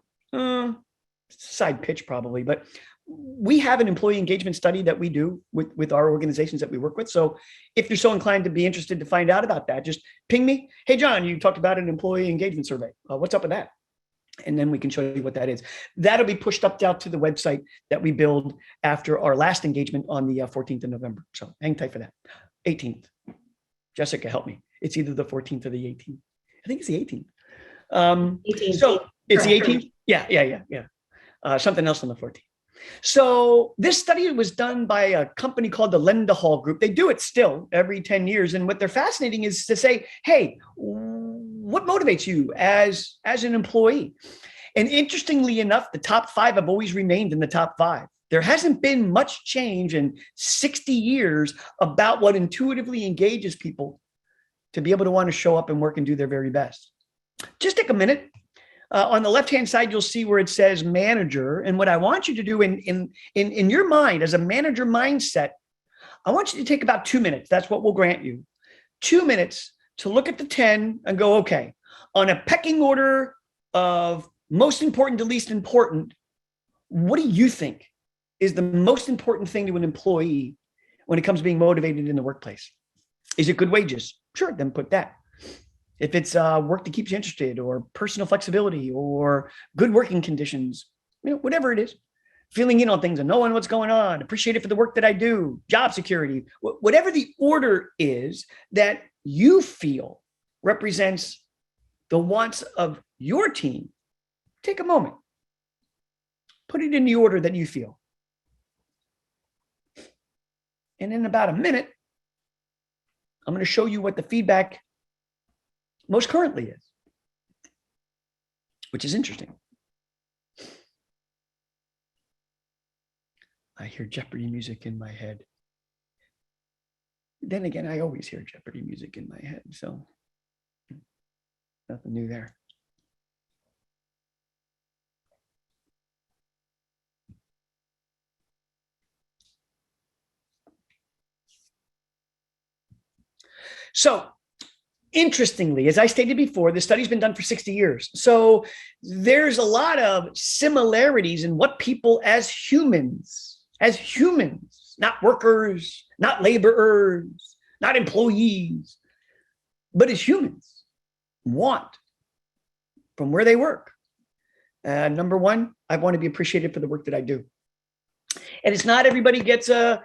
side pitch probably, but we have an employee engagement study that we do with our organizations that we work with. So if you're so inclined to be interested to find out about that, just ping me. Hey, John, you talked about an employee engagement survey. What's up with that? And then we can show you what that is. That'll be pushed up out to the website that we build after our last engagement on the 14th of November. So hang tight for that. 18th. Jessica, help me. It's either the 14th or the 18th. I think it's the 18th. 18th. So it's the 18th? Yeah. Something else on the 14th. So this study was done by a company called the Lendahall Group. They do it still every 10 years. And what they're fascinating is to say, hey, what motivates you as an employee? And interestingly enough, the top 5 have always remained in the top 5. There hasn't been much change in 60 years about what intuitively engages people to be able to want to show up and work and do their very best. Just take a minute. On the left-hand side, you'll see where it says manager. And what I want you to do in your mind as a manager mindset, I want you to take about 2 minutes. That's what we'll grant you. 2 minutes to look at the 10 and go, okay, on a pecking order of most important to least important, what do you think is the most important thing to an employee when it comes to being motivated in the workplace? Is it good wages? Sure, then put that. If it's work that keeps you interested or personal flexibility or good working conditions, whatever it is, feeling in on things and knowing what's going on, appreciated for the work that I do, job security, whatever the order is that you feel represents the wants of your team, take a moment, put it in the order that you feel. And in about a minute, I'm going to show you what the feedback most currently is, which is interesting. I hear Jeopardy music in my head. Then again, I always hear Jeopardy music in my head. So nothing new there. So interestingly, as I stated before, the study's been done for 60 years. So there's a lot of similarities in what people as humans, not workers, not laborers, not employees, but as humans want from where they work. Number one, I want to be appreciated for the work that I do. And it's not everybody gets a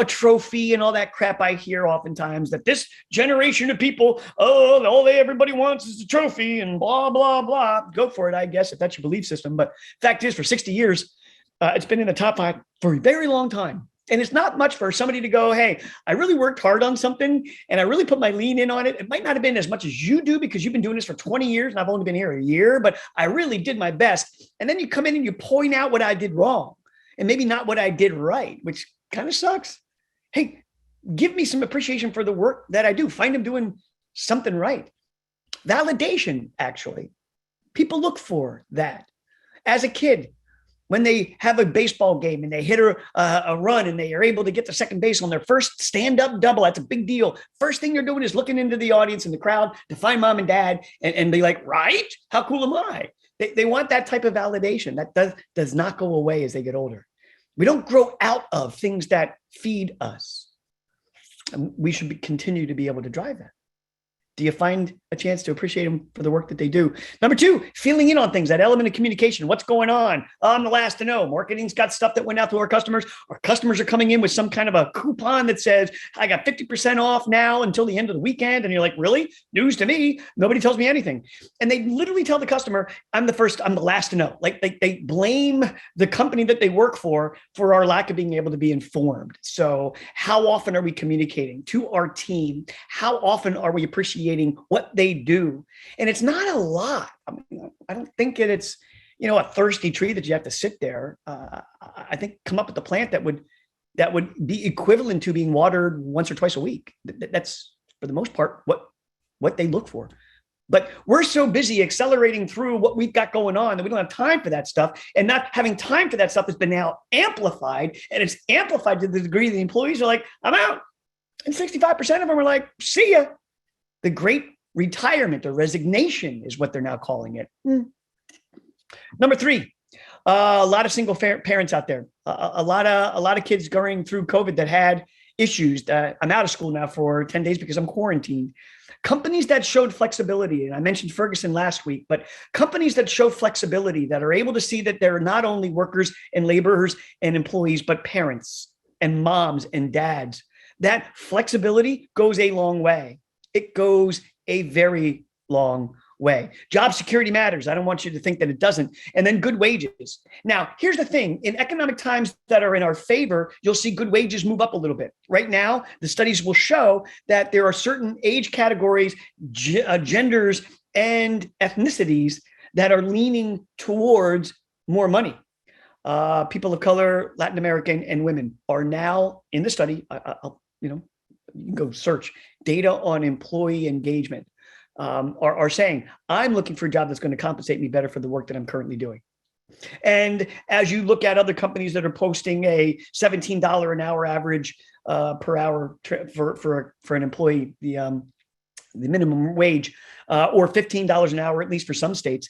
trophy and all that crap I hear oftentimes, that this generation of people, everybody wants is a trophy and blah, blah, blah. Go for it, I guess, if that's your belief system. But fact is, for 60 years, it's been in the top 5 for a very long time. And it's not much for somebody to go, hey, I really worked hard on something and I really put my lean in on it. It might not have been as much as you do because you've been doing this for 20 years and I've only been here a year, but I really did my best. And then you come in and you point out what I did wrong and maybe not what I did right, which kind of sucks. Hey, give me some appreciation for the work that I do. Find them doing something right. Validation, actually. People look for that. As a kid, when they have a baseball game and they hit a run and they are able to get to second base on their first stand-up double, that's a big deal. First thing you're doing is looking into the audience and the crowd to find mom and dad and be like, right? How cool am I? They want that type of validation. That does not go away as they get older. We don't grow out of things that feed us. And we should continue to be able to drive that. Do you find a chance to appreciate them for the work that they do? Number 2, feeling in on things, that element of communication. What's going on? I'm the last to know. Marketing's got stuff that went out to our customers. Our customers are coming in with some kind of a coupon that says, I got 50% off now until the end of the weekend. And you're like, really? News to me. Nobody tells me anything. And they literally tell the customer, I'm the last to know. Like they blame the company that they work for our lack of being able to be informed. So how often are we communicating to our team? How often are we appreciating what they do? And it's not a lot. I don't think it's, a thirsty tree that you have to sit there. I think come up with a plant that would be equivalent to being watered once or twice a week. That's for the most part what they look for. But we're so busy accelerating through what we've got going on that we don't have time for that stuff. And not having time for that stuff has been now amplified. And it's amplified to the degree the employees are like, I'm out. And 65% of them are like, see ya. The great retirement or resignation is what they're now calling it. Number 3, a lot of single parents out there, a lot of kids going through COVID that had issues. I'm out of school now for 10 days because I'm quarantined. Companies that showed flexibility, and I mentioned Ferguson last week, but companies that show flexibility, that are able to see that they're not only workers and laborers and employees, but parents and moms and dads. That flexibility goes a long way. It goes a very long way. Job security matters. I don't want you to think that it doesn't. And then good wages. Now, here's the thing. In economic times that are in our favor, you'll see good wages move up a little bit. Right now, the studies will show that there are certain age categories, genders, and ethnicities that are leaning towards more money. People of color, Latin American, and women are now in the study. You can go search data on employee engagement, are saying, I'm looking for a job that's going to compensate me better for the work that I'm currently doing. And as you look at other companies that are posting a $17 an hour average per hour for an employee, the minimum wage, or $15 an hour, at least for some states,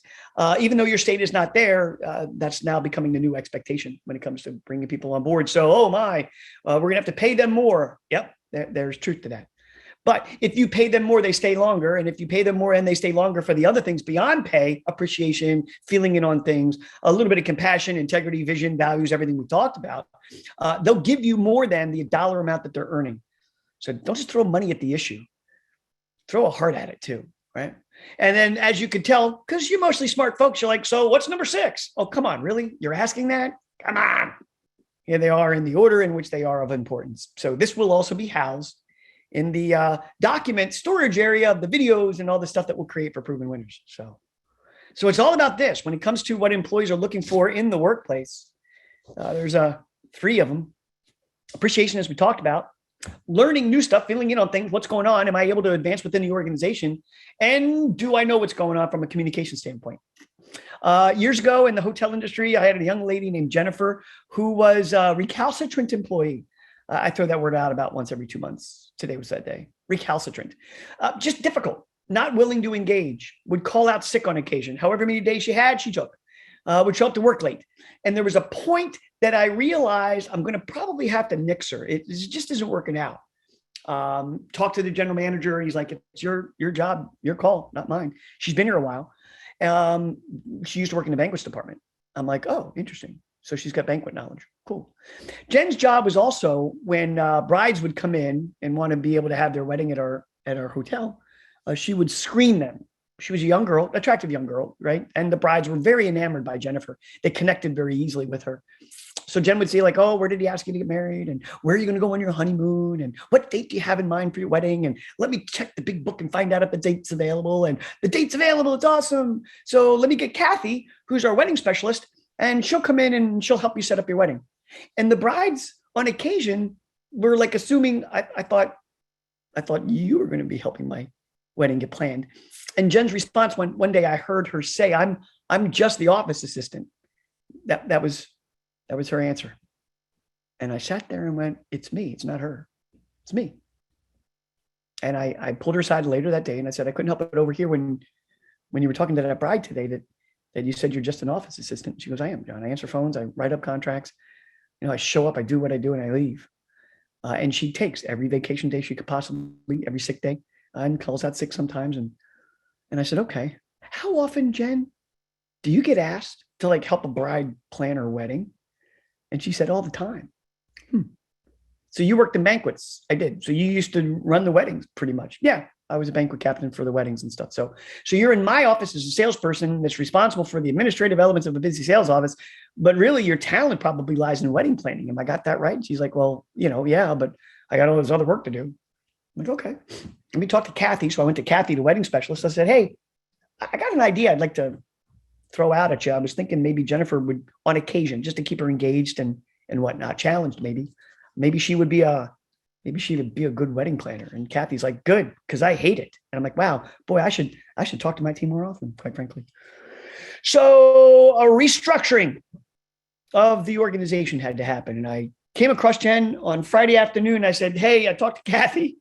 even though your state is not there, that's now becoming the new expectation when it comes to bringing people on board. So, we're going to have to pay them more. Yep, there's truth to that. But if you pay them more, they stay longer. And if you pay them more and they stay longer for the other things beyond pay, appreciation, feeling in on things, a little bit of compassion, integrity, vision, values, everything we talked about, they'll give you more than the dollar amount that they're earning. So don't just throw money at the issue. Throw a heart at it too, right? And then as you can tell, because you're mostly smart folks, you're like, so what's number 6? Oh, come on, really? You're asking that? Come on. Here they are in the order in which they are of importance. So this will also be housed in the document storage area of the videos and all the stuff that we'll create for Proven Winners. So it's all about this. When it comes to what employees are looking for in the workplace, there's a 3 of them. Appreciation, as we talked about, learning new stuff, filling in on things, what's going on, am I able to advance within the organization, and do I know what's going on from a communication standpoint? Years ago in the hotel industry, I had a young lady named Jennifer who was a recalcitrant employee. I throw that word out about once every 2 months. Today was that day. Recalcitrant. Just difficult, not willing to engage, would call out sick on occasion. However many days she had, she took. Would show up to work late. And there was a point that I realized I'm going to probably have to nix her. It just isn't working out. Talk to the general manager. And he's like, it's your job, your call, not mine. She's been here a while. She used to work in the banquets department. I'm like, oh, interesting. So she's got banquet knowledge. Cool. Jen's job was also when brides would come in and want to be able to have their wedding at our hotel, she would screen them. She was a young girl, attractive young girl, right? And the brides were very enamored by Jennifer. They connected very easily with her. So Jen would say like, oh, where did he ask you to get married? And where are you going to go on your honeymoon? And what date do you have in mind for your wedding? And let me check the big book and find out if the date's available. And the date's available. It's awesome. So let me get Kathy, who's our wedding specialist, and she'll come in and she'll help you set up your wedding. And the brides on occasion were like assuming, I thought you were going to be helping my wedding get planned. And Jen's response one day I heard her say, I'm just the office assistant. That was her answer. And I sat there and went, it's me. It's not her. It's me. And I pulled her aside later that day and I said, I couldn't help it over here when you were talking to that bride today that you said you're just an office assistant. She goes, I am, John. I answer phones. I write up contracts. I show up, I do what I do, and I leave. And she takes every vacation day she could possibly, every sick day, and calls out sick sometimes. And I said, okay, how often, Jen, do you get asked to like help a bride plan her wedding? And she said, all the time. So you worked in banquets. I did. So you used to run the weddings pretty much. Yeah, I was a banquet captain for the weddings and stuff. So you're in my office as a salesperson that's responsible for the administrative elements of a busy sales office, but really your talent probably lies in wedding planning. Am I got that right? And she's like, well, yeah, but I got all this other work to do. I'm like, okay, let me talk to Kathy. So I went to Kathy, the wedding specialist. I said, hey, I got an idea I'd like to throw out at you. I was thinking maybe Jennifer would, on occasion, just to keep her engaged and whatnot, challenged maybe she would be a good wedding planner. And Kathy's like, good, because I hate it. And I'm like, wow, boy, I should talk to my team more often, quite frankly. So a restructuring of the organization had to happen. And I came across Jen on Friday afternoon. I said, hey, I talked to Kathy.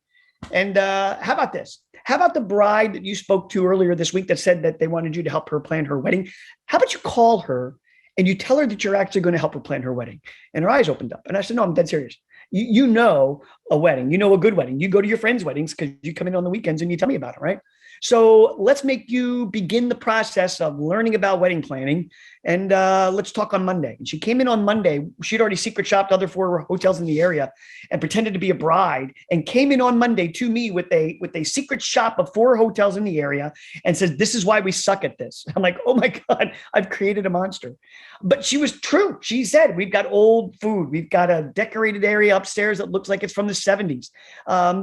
And how about this? How about the bride that you spoke to earlier this week that said that they wanted you to help her plan her wedding? How about you call her and you tell her that you're actually going to help her plan her wedding? And her eyes opened up. And I said, no, I'm dead serious. You know a wedding, a good wedding. You go to your friends' weddings because you come in on the weekends and you tell me about it, right? So let's make you begin the process of learning about wedding planning. And let's talk on Monday. And she came in on Monday. She'd already secret shopped other 4 hotels in the area and pretended to be a bride and came in on Monday to me with a secret shop of 4 hotels in the area and says, this is why we suck at this. I'm like, oh my God, I've created a monster. But she was true. She said, we've got old food. We've got a decorated area upstairs that looks like it's from the 70s.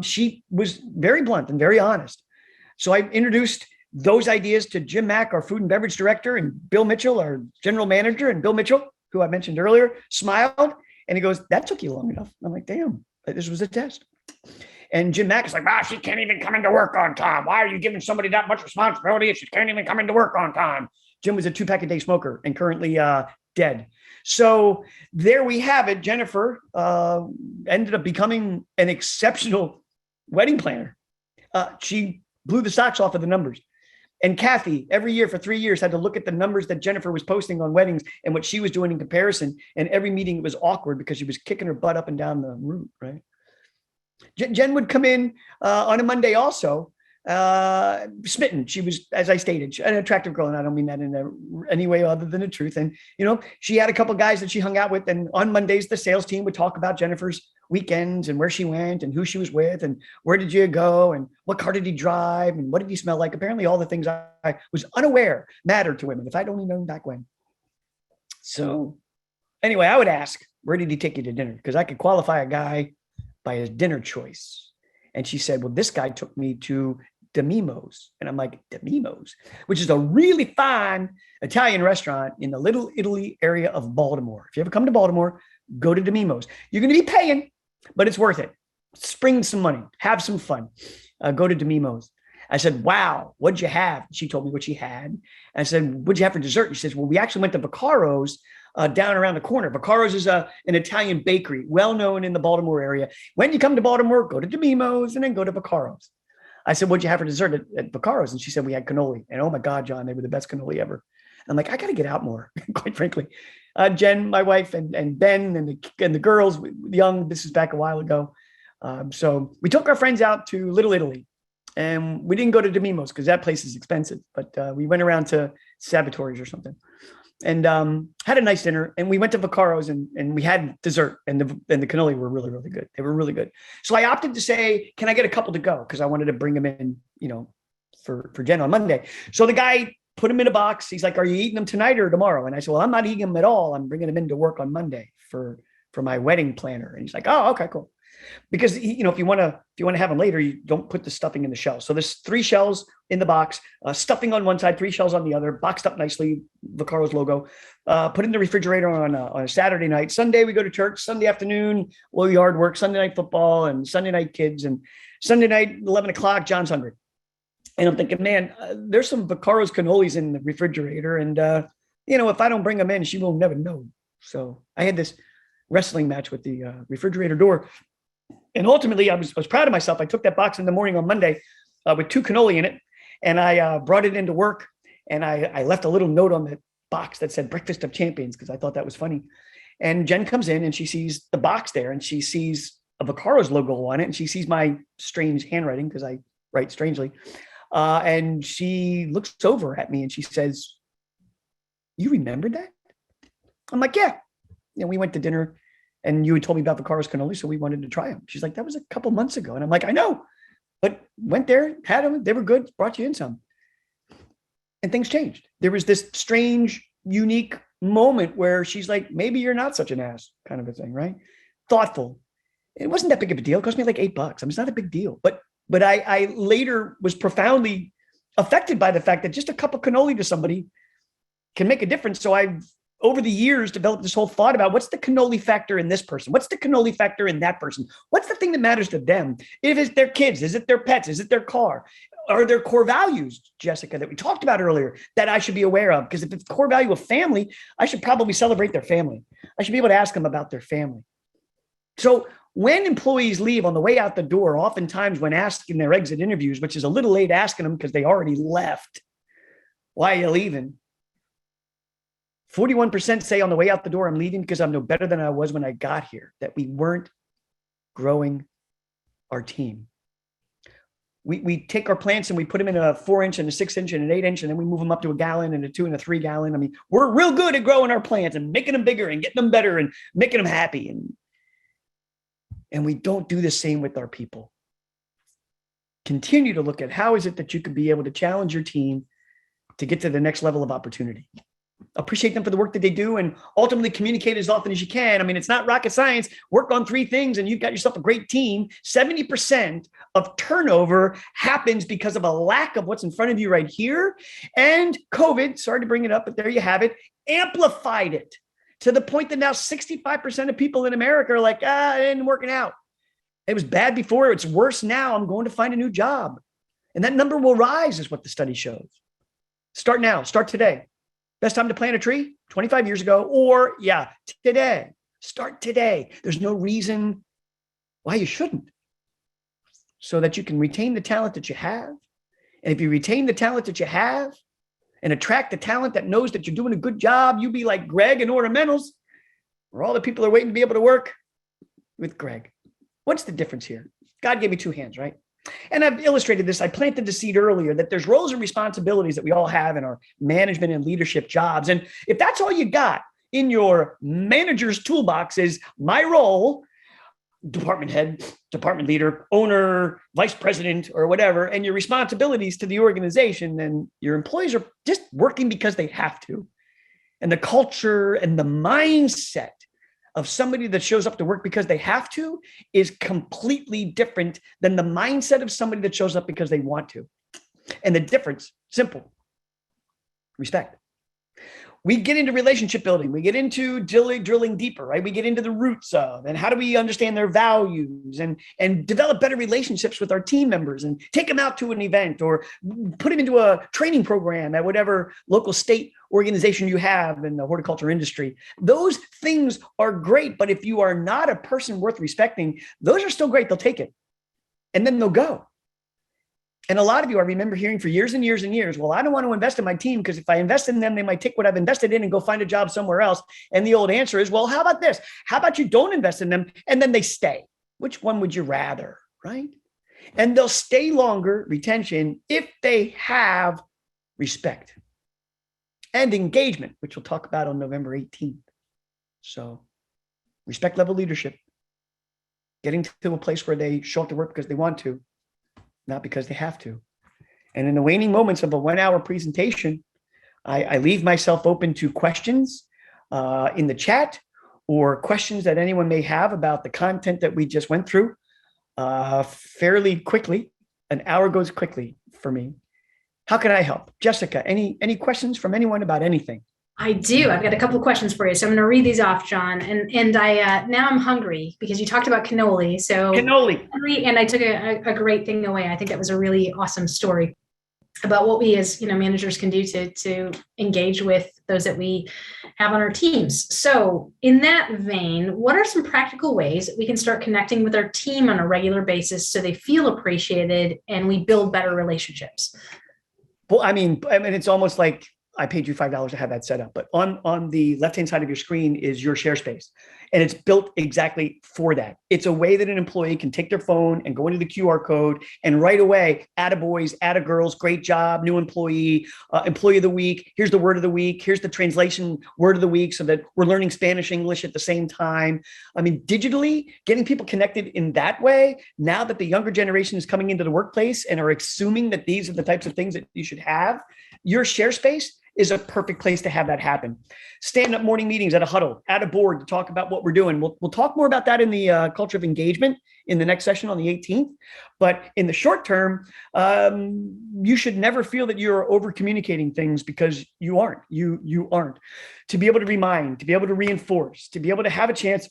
She was very blunt and very honest. So I introduced those ideas to Jim Mack, our food and beverage director, and Bill Mitchell, our general manager. And Bill Mitchell, who I mentioned earlier, smiled and he goes, that took you long enough. I'm like, damn, this was a test. And Jim Mack is like, wow, she can't even come into work on time. Why are you giving somebody that much responsibility if she can't even come into work on time? Jim was a 2-pack-a-day smoker and currently dead. So there we have it. Jennifer ended up becoming an exceptional wedding planner. She blew the socks off of the numbers. And Kathy, every year for 3 years, had to look at the numbers that Jennifer was posting on weddings and what she was doing in comparison. And every meeting was awkward because she was kicking her butt up and down the route, right? Jen would come in on a Monday also, smitten. She was, as I stated, an attractive girl, and I don't mean that in any way other than the truth. And, she had a couple of guys that she hung out with. And on Mondays, the sales team would talk about Jennifer's weekends and where she went and who she was with and where did you go and what car did he drive and what did he smell like? Apparently all the things I was unaware mattered to women if I'd only known back when. So anyway, I would ask, where did he take you to dinner? Because I could qualify a guy by his dinner choice. And she said, well, this guy took me to Demimo's. And I'm like, Demimo's, which is a really fine Italian restaurant in the Little Italy area of Baltimore. If you ever come to Baltimore, go to Demimo's. You're going to be paying, but it's worth it. Spring some money, have some fun. Go to Demimo's. I said, wow, what'd you have? She told me what she had. I said, what'd you have for dessert? She says, well, we actually went to Vaccaro's down around the corner. Vaccaro's is an Italian bakery, well known in the Baltimore area. When you come to Baltimore, go to Demimo's and then go to Vaccaro's. I said, what'd you have for dessert at Vaccaro's? And she said, we had cannoli. And oh my God, John, they were the best cannoli ever. I'm like, I got to get out more, quite frankly. Jen, my wife, and Ben and the girls, young, this is back a while ago. So we took our friends out to Little Italy, and we didn't go to Demimo's because that place is expensive, but we went around to Salvatore's or something and had a nice dinner. And we went to Vaccaro's and we had dessert, and the cannoli were really, really good. They were really good. So I opted to say, can I get a couple to go? Because I wanted to bring them in, for Jen on Monday. So the guy put them in a box. He's like, are you eating them tonight or tomorrow? And I said, well, I'm not eating them at all. I'm bringing them in to work on Monday for my wedding planner. And he's like, oh, okay, cool. Because if you want to have them later, you don't put the stuffing in the shells. So there's 3 shells in the box, stuffing on one side, 3 shells on the other, boxed up nicely, Vaccaro's logo, put in the refrigerator on a Saturday night. Sunday, we go to church. Sunday afternoon, little yard work, Sunday night football, and Sunday night kids. And Sunday night, 11 o'clock, John's hungry. And I'm thinking, man, there's some Vaccaro's cannolis in the refrigerator. And, if I don't bring them in, she will never know. So I had this wrestling match with the refrigerator door. And ultimately, I was proud of myself. I took that box in the morning on Monday with 2 cannoli in it. And I brought it into work. And I left a little note on the box that said Breakfast of Champions because I thought that was funny. And Jen comes in and she sees the box there. And she sees a Vaccaro's logo on it. And she sees my strange handwriting because I write strangely. And she looks over at me and she says, you remembered that? I'm like, yeah. We went to dinner and you had told me about Vaccaro's cannoli, so we wanted to try them. She's like, that was a couple months ago. And I'm like, I know, but went there, had them. They were good, brought you in some. And things changed. There was this strange, unique moment where she's like, maybe you're not such an ass kind of a thing, right? Thoughtful. It wasn't that big of a deal. It cost me like $8. I mean, it's not a big deal, but I later was profoundly affected by the fact that just a cup of cannoli to somebody can make a difference. So I've, over the years, developed this whole thought about what's the cannoli factor in this person? What's the cannoli factor in that person? What's the thing that matters to them? If it's their kids, is it their pets? Is it their car? Are there core values, Jessica, that we talked about earlier that I should be aware of? Because if it's core value of family, I should probably celebrate their family. I should be able to ask them about their family. So when employees leave on the way out the door, oftentimes when asking their exit interviews, which is a little late asking them because they already left, why are you leaving? 41% say on the way out the door, I'm leaving because I'm no better than I was when I got here, that we weren't growing our team. We take our plants and we put them in a 4-inch and a 6-inch and an 8-inch, and then we move them up to a gallon and a 2 and a 3 gallon. I mean, we're real good at growing our plants and making them bigger and getting them better and making them happy. And we don't do the same with our people. Continue to look at how is it that you could be able to challenge your team to get to the next level of opportunity. Appreciate them for the work that they do and ultimately communicate as often as you can. I mean, it's not rocket science. Work on 3 things and you've got yourself a great team. 70% of turnover happens because of a lack of what's in front of you right here. And COVID, sorry to bring it up, but there you have it, amplified it to the point that now 65% of people in America are like, it ain't working out. It was bad before. It's worse now. I'm going to find a new job. And that number will rise is what the study shows. Start now. Start today. Best time to plant a tree? 25 years ago, or today. Start today. There's no reason why you shouldn't. So that you can retain the talent that you have. And if you retain the talent that you have and attract the talent that knows that you're doing a good job, you be like Greg in Ornamentals, where all the people are waiting to be able to work with Greg. What's the difference here? God gave me 2 hands, right? And I've illustrated this. I planted the seed earlier that there's roles and responsibilities that we all have in our management and leadership jobs. And if that's all you got in your manager's toolbox is my role, department head, department leader, owner, vice president, or whatever, and your responsibilities to the organization, then your employees are just working because they have to. And the culture and the mindset of somebody that shows up to work because they have to is completely different than the mindset of somebody that shows up because they want to. And the difference, simple, respect. we get into relationship building. We get into drilling deeper, right? We get into the roots of, and how do we understand their values and develop better relationships with our team members and take them out to an event or put them into a training program at whatever local state organization you have in the horticulture industry. Those things are great, but if you are not a person worth respecting, those are still great. They'll take it and then they'll go. And a lot of you, I remember hearing for years and years and years, well, I don't want to invest in my team because if I invest in them, they might take what I've invested in and go find a job somewhere else. And the old answer is, well, how about this? How about you don't invest in them and then they stay? Which one would you rather, right? And they'll stay longer, retention, if they have respect and engagement, which we'll talk about on November 18th. So respect level leadership, getting to a place where they show up to work because they want to, not because they have to. And in the waning moments of a 1 hour presentation, I leave myself open to questions in the chat or questions that anyone may have about the content that we just went through fairly quickly. An hour goes quickly for me. How can I help? Jessica, any questions from anyone about anything? I do. I've got a couple of questions for you. So I'm going to read these off, John. And I now I'm hungry because you talked about cannoli. So cannoli. And I took a great thing away. I think that was a really awesome story about what we as managers can do to engage with those that we have on our teams. So in that vein, what are some practical ways that we can start connecting with our team on a regular basis so they feel appreciated and we build better relationships? Well, I mean, it's almost like I paid you $5 to have that set up, but on the left-hand side of your screen is your share space. And it's built exactly for that. It's a way that an employee can take their phone and go into the QR code and right away, attaboys, attagirls, great job, new employee, employee of the week. Here's the word of the week. Here's the translation word of the week so that we're learning Spanish, English at the same time. I mean, digitally, getting people connected in that way, now that the younger generation is coming into the workplace and are assuming that these are the types of things that you should have, your share space is a perfect place to have that happen. Stand-up morning meetings at a huddle, at a board to talk about what we're doing. We'll talk more about that in the culture of engagement in the next session on the 18th. But in the short term, you should never feel that you're over communicating things because you aren't. You aren't. To be able to remind, to be able to reinforce, to be able to have a chance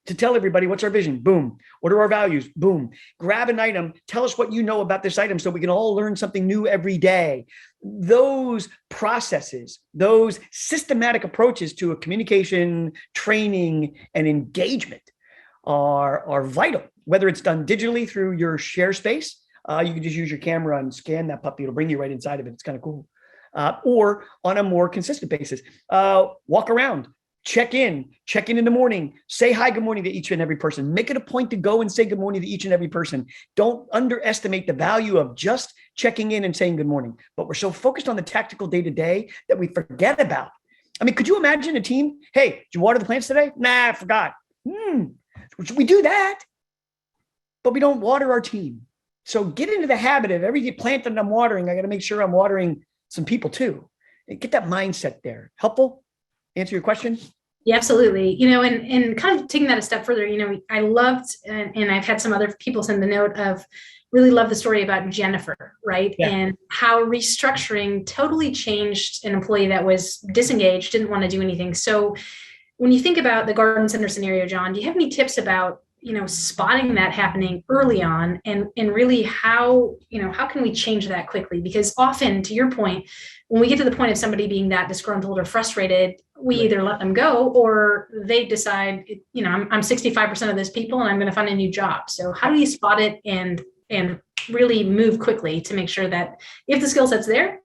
to tell everybody what's our vision. Boom. What are our values? Boom. Grab an item. Tell us what you know about this item so we can all learn something new every day. Those processes, those systematic approaches to a communication, training, and engagement are vital. Whether it's done digitally through your share space, you can just use your camera and scan that puppy. It'll bring you right inside of it. It's kind of cool. Or on a more consistent basis, walk around. Check in in the morning, say hi, good morning to each and every person. Make it a point to go and say good morning to each and every person. Don't underestimate the value of just checking in and saying good morning. But we're so focused on the tactical day-to-day that we forget about. I mean, could you imagine a team? Hey, did you water the plants today? Nah, I forgot. We do that, but we don't water our team. So get into the habit of every plant that I'm watering, I got to make sure I'm watering some people too. Get that mindset there. Helpful? Answer your question? Yeah, absolutely. And kind of taking that a step further, I loved, and I've had some other people send the note of really love the story about Jennifer, right? Yeah. And how restructuring totally changed an employee that was disengaged, didn't want to do anything. So when you think about the garden center scenario, John, do you have any tips about, spotting that happening early on and really how can we change that quickly? Because often, to your point, when we get to the point of somebody being that disgruntled or frustrated, we either let them go or they decide, I'm 65% of this people and I'm going to find a new job. So how do you spot it and really move quickly to make sure that if the skill set's there,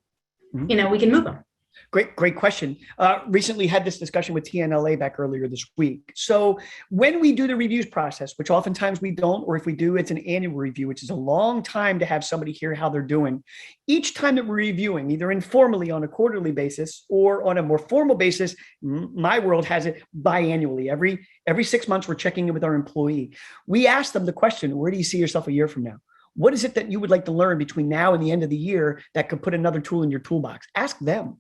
we can move them? Great question. Recently had this discussion with TNLA back earlier this week. So when we do the reviews process, which oftentimes we don't, or if we do, it's an annual review, which is a long time to have somebody hear how they're doing. Each time that we're reviewing, either informally on a quarterly basis or on a more formal basis, my world has it biannually. Every 6 months, we're checking in with our employee. We ask them the question, where do you see yourself a year from now? what is it that you would like to learn between now and the end of the year that could put another tool in your toolbox? Ask them.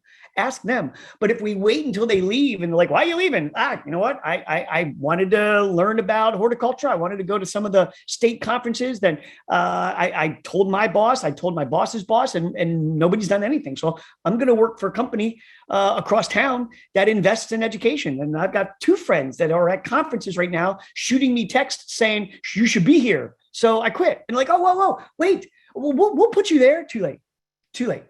But if we wait until they leave and they're like, why are you leaving? You know what? I wanted to learn about horticulture. I wanted to go to some of the state conferences. Then I told my boss, I told my boss's boss, and nobody's done anything. So I'm going to work for a company across town that invests in education. And I've got 2 friends that are at conferences right now shooting me texts saying, you should be here. So I quit. And like, oh, whoa, wait, we'll put you there. Too late.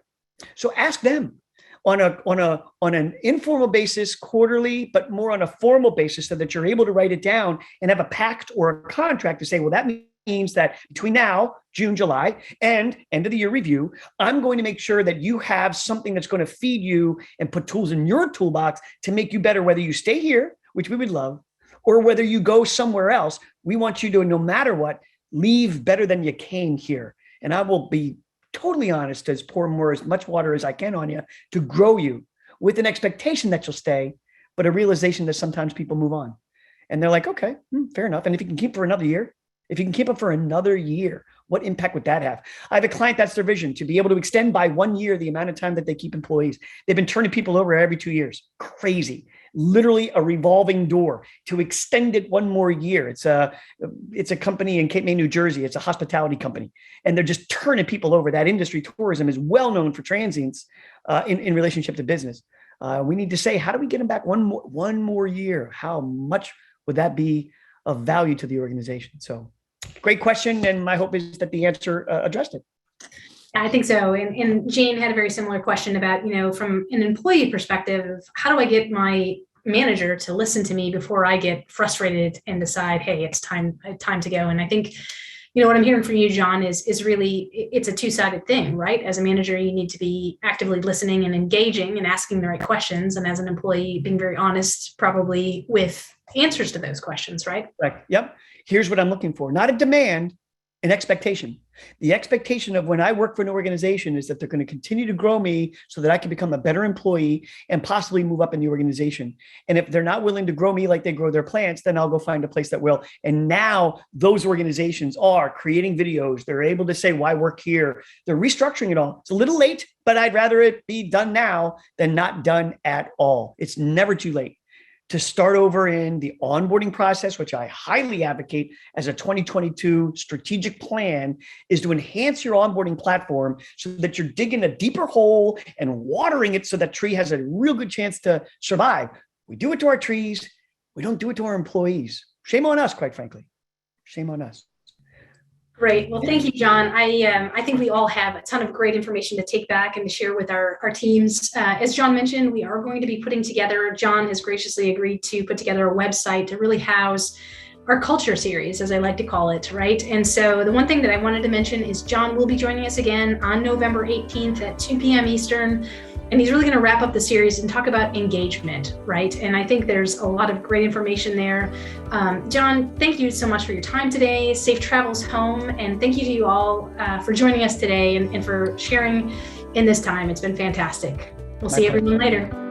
So ask them on an informal basis quarterly, but more on a formal basis so that you're able to write it down and have a pact or a contract to say, well, that means that between now, June, July, and end of the year review, I'm going to make sure that you have something that's going to feed you and put tools in your toolbox to make you better, whether you stay here, which we would love, or whether you go somewhere else. We want you to, no matter what, leave better than you came here. And I will be totally honest, as pour as much water as I can on you to grow you with an expectation that you'll stay, but a realization that sometimes people move on and they're like, okay, fair enough. And if you can keep for another year, what impact would that have? I have a client, that's their vision, to be able to extend by 1 year the amount of time that they keep employees. They've been turning people over every 2 years. Crazy. Literally a revolving door to extend it 1 more year. It's a company in Cape May, New Jersey. It's a hospitality company, and they're just turning people over. That industry, tourism, is well known for transients in relationship to business. We need to say, how do we get them back one more year? How much would that be of value to the organization? So great question. And my hope is that the answer addressed it. I think so. And Jane had a very similar question about, from an employee perspective, how do I get my manager to listen to me before I get frustrated and decide, hey, it's time to go. And I think, what I'm hearing from you, John, is really, it's a 2-sided thing, right? As a manager, you need to be actively listening and engaging and asking the right questions. And as an employee, being very honest, probably with answers to those questions, right? Right. Yep. Here's what I'm looking for. Not a demand, an expectation. The expectation of when I work for an organization is that they're going to continue to grow me so that I can become a better employee and possibly move up in the organization. And if they're not willing to grow me like they grow their plants, then I'll go find a place that will. And now those organizations are creating videos. They're able to say, why work here? They're restructuring it all. It's a little late, but I'd rather it be done now than not done at all. It's never too late to start over in the onboarding process, which I highly advocate as a 2022 strategic plan, is to enhance your onboarding platform so that you're digging a deeper hole and watering it so that tree has a real good chance to survive. We do it to our trees. We don't do it to our employees. Shame on us, quite frankly. Shame on us. Great. Well, thank you, John. I think we all have a ton of great information to take back and to share with our teams. As John mentioned, we are going to be putting together, John has graciously agreed to put together a website to really house our culture series, as I like to call it, right? And so the one thing that I wanted to mention is John will be joining us again on November 18th at 2 p.m. Eastern. And he's really going to wrap up the series and talk about engagement, right? And I think there's a lot of great information there. John, thank you so much for your time today. Safe travels home. And thank you to you all for joining us today and for sharing in this time. It's been fantastic. We'll see everyone later.